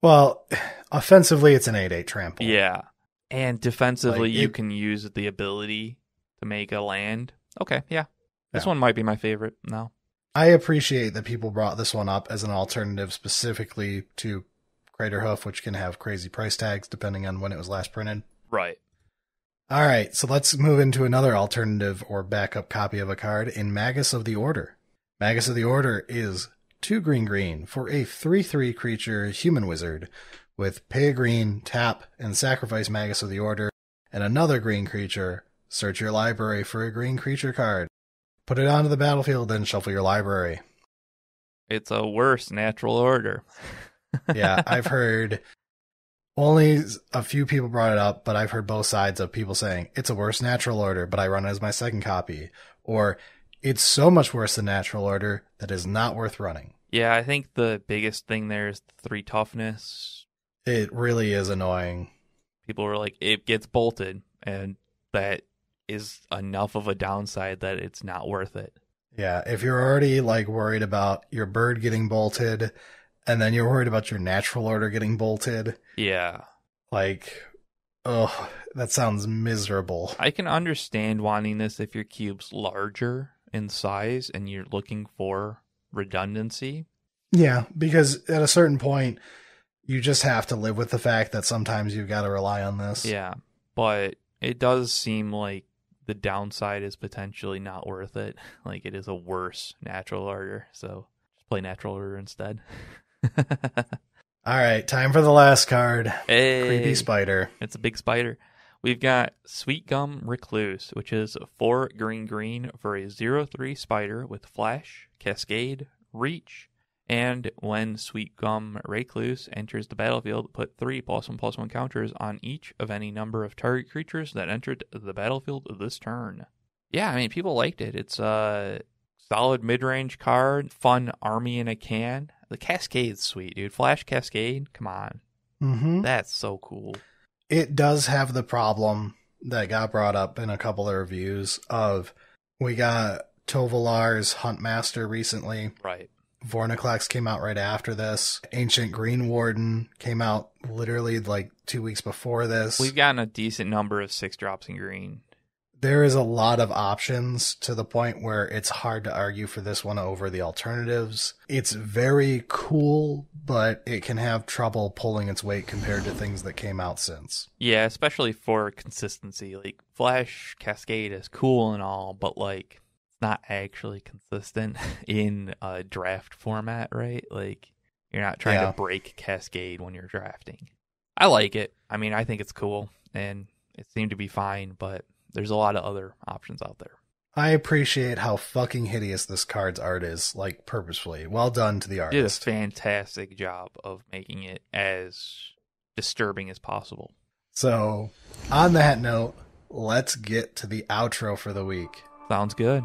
Well, offensively, it's an 8/8 trample. Yeah, and defensively, Like, you can use the ability to make a land. Okay, yeah. This Yeah. one might be my favorite now. I appreciate that people brought this one up as an alternative specifically to Craterhoof, which can have crazy price tags depending on when it was last printed. Right. All right, so let's move into another alternative or backup copy of a card in Magus of the Order. Magus of the Order is 2 green for a 3/3 creature human wizard with pay a green, tap, and sacrifice Magus of the Order, and another green creature. Search your library for a green creature card. Put it onto the battlefield, then shuffle your library. It's a worse natural order. Yeah, I've heard only a few people brought it up, but I've heard both sides of people saying it's a worse natural order, but I run it as my second copy, or it's so much worse than natural order that is not worth running. Yeah, I think the biggest thing there is the 3 toughness. It really is annoying. People were like, it gets bolted, and that is enough of a downside that it's not worth it. Yeah, if you're already worried about your bird getting bolted, and then you're worried about your natural order getting bolted. Yeah. That sounds miserable. I can understand wanting this if your cube's larger in size and you're looking for redundancy. Yeah, because at a certain point, you just have to live with the fact that sometimes you've got to rely on this. Yeah, but it does seem like the downside is potentially not worth it. Like, it is a worse natural order, so just play natural order instead. All right, time for the last card. Hey, Creepy Spider. it's a big spider. We've got Sweet Gum Recluse, which is 4 green for a 0/3 spider with Flash, Cascade, Reach, and when Sweet Gum Recluse enters the battlefield, put 3 +1/+1 counters on each of any number of target creatures that entered the battlefield this turn. Yeah, I mean, people liked it. It's solid mid-range card, fun army in a can. The Cascade's sweet, dude. Flash Cascade, come on. Mm-hmm. That's so cool. It does have the problem that got brought up in a couple of reviews of, we got Tovalar's Huntmaster recently. Right. Vorniclex came out right after this. Ancient Green Warden came out literally like 2 weeks before this. We've gotten a decent number of 6-drops in green. There is a lot of options to the point where it's hard to argue for this one over the alternatives. It's very cool, but it can have trouble pulling its weight compared to things that came out since. Yeah, especially for consistency. Like, Flash Cascade is cool and all, but like, it's not actually consistent in a draft format, right? Like, you're not trying to break Cascade when you're drafting. I like it. I mean, I think it's cool, and it seemed to be fine, but there's a lot of other options out there. I appreciate how fucking hideous this card's art is, like, purposefully. Well done to the artist. Did a fantastic job of making it as disturbing as possible. So, on that note, let's get to the outro for the week. Sounds good.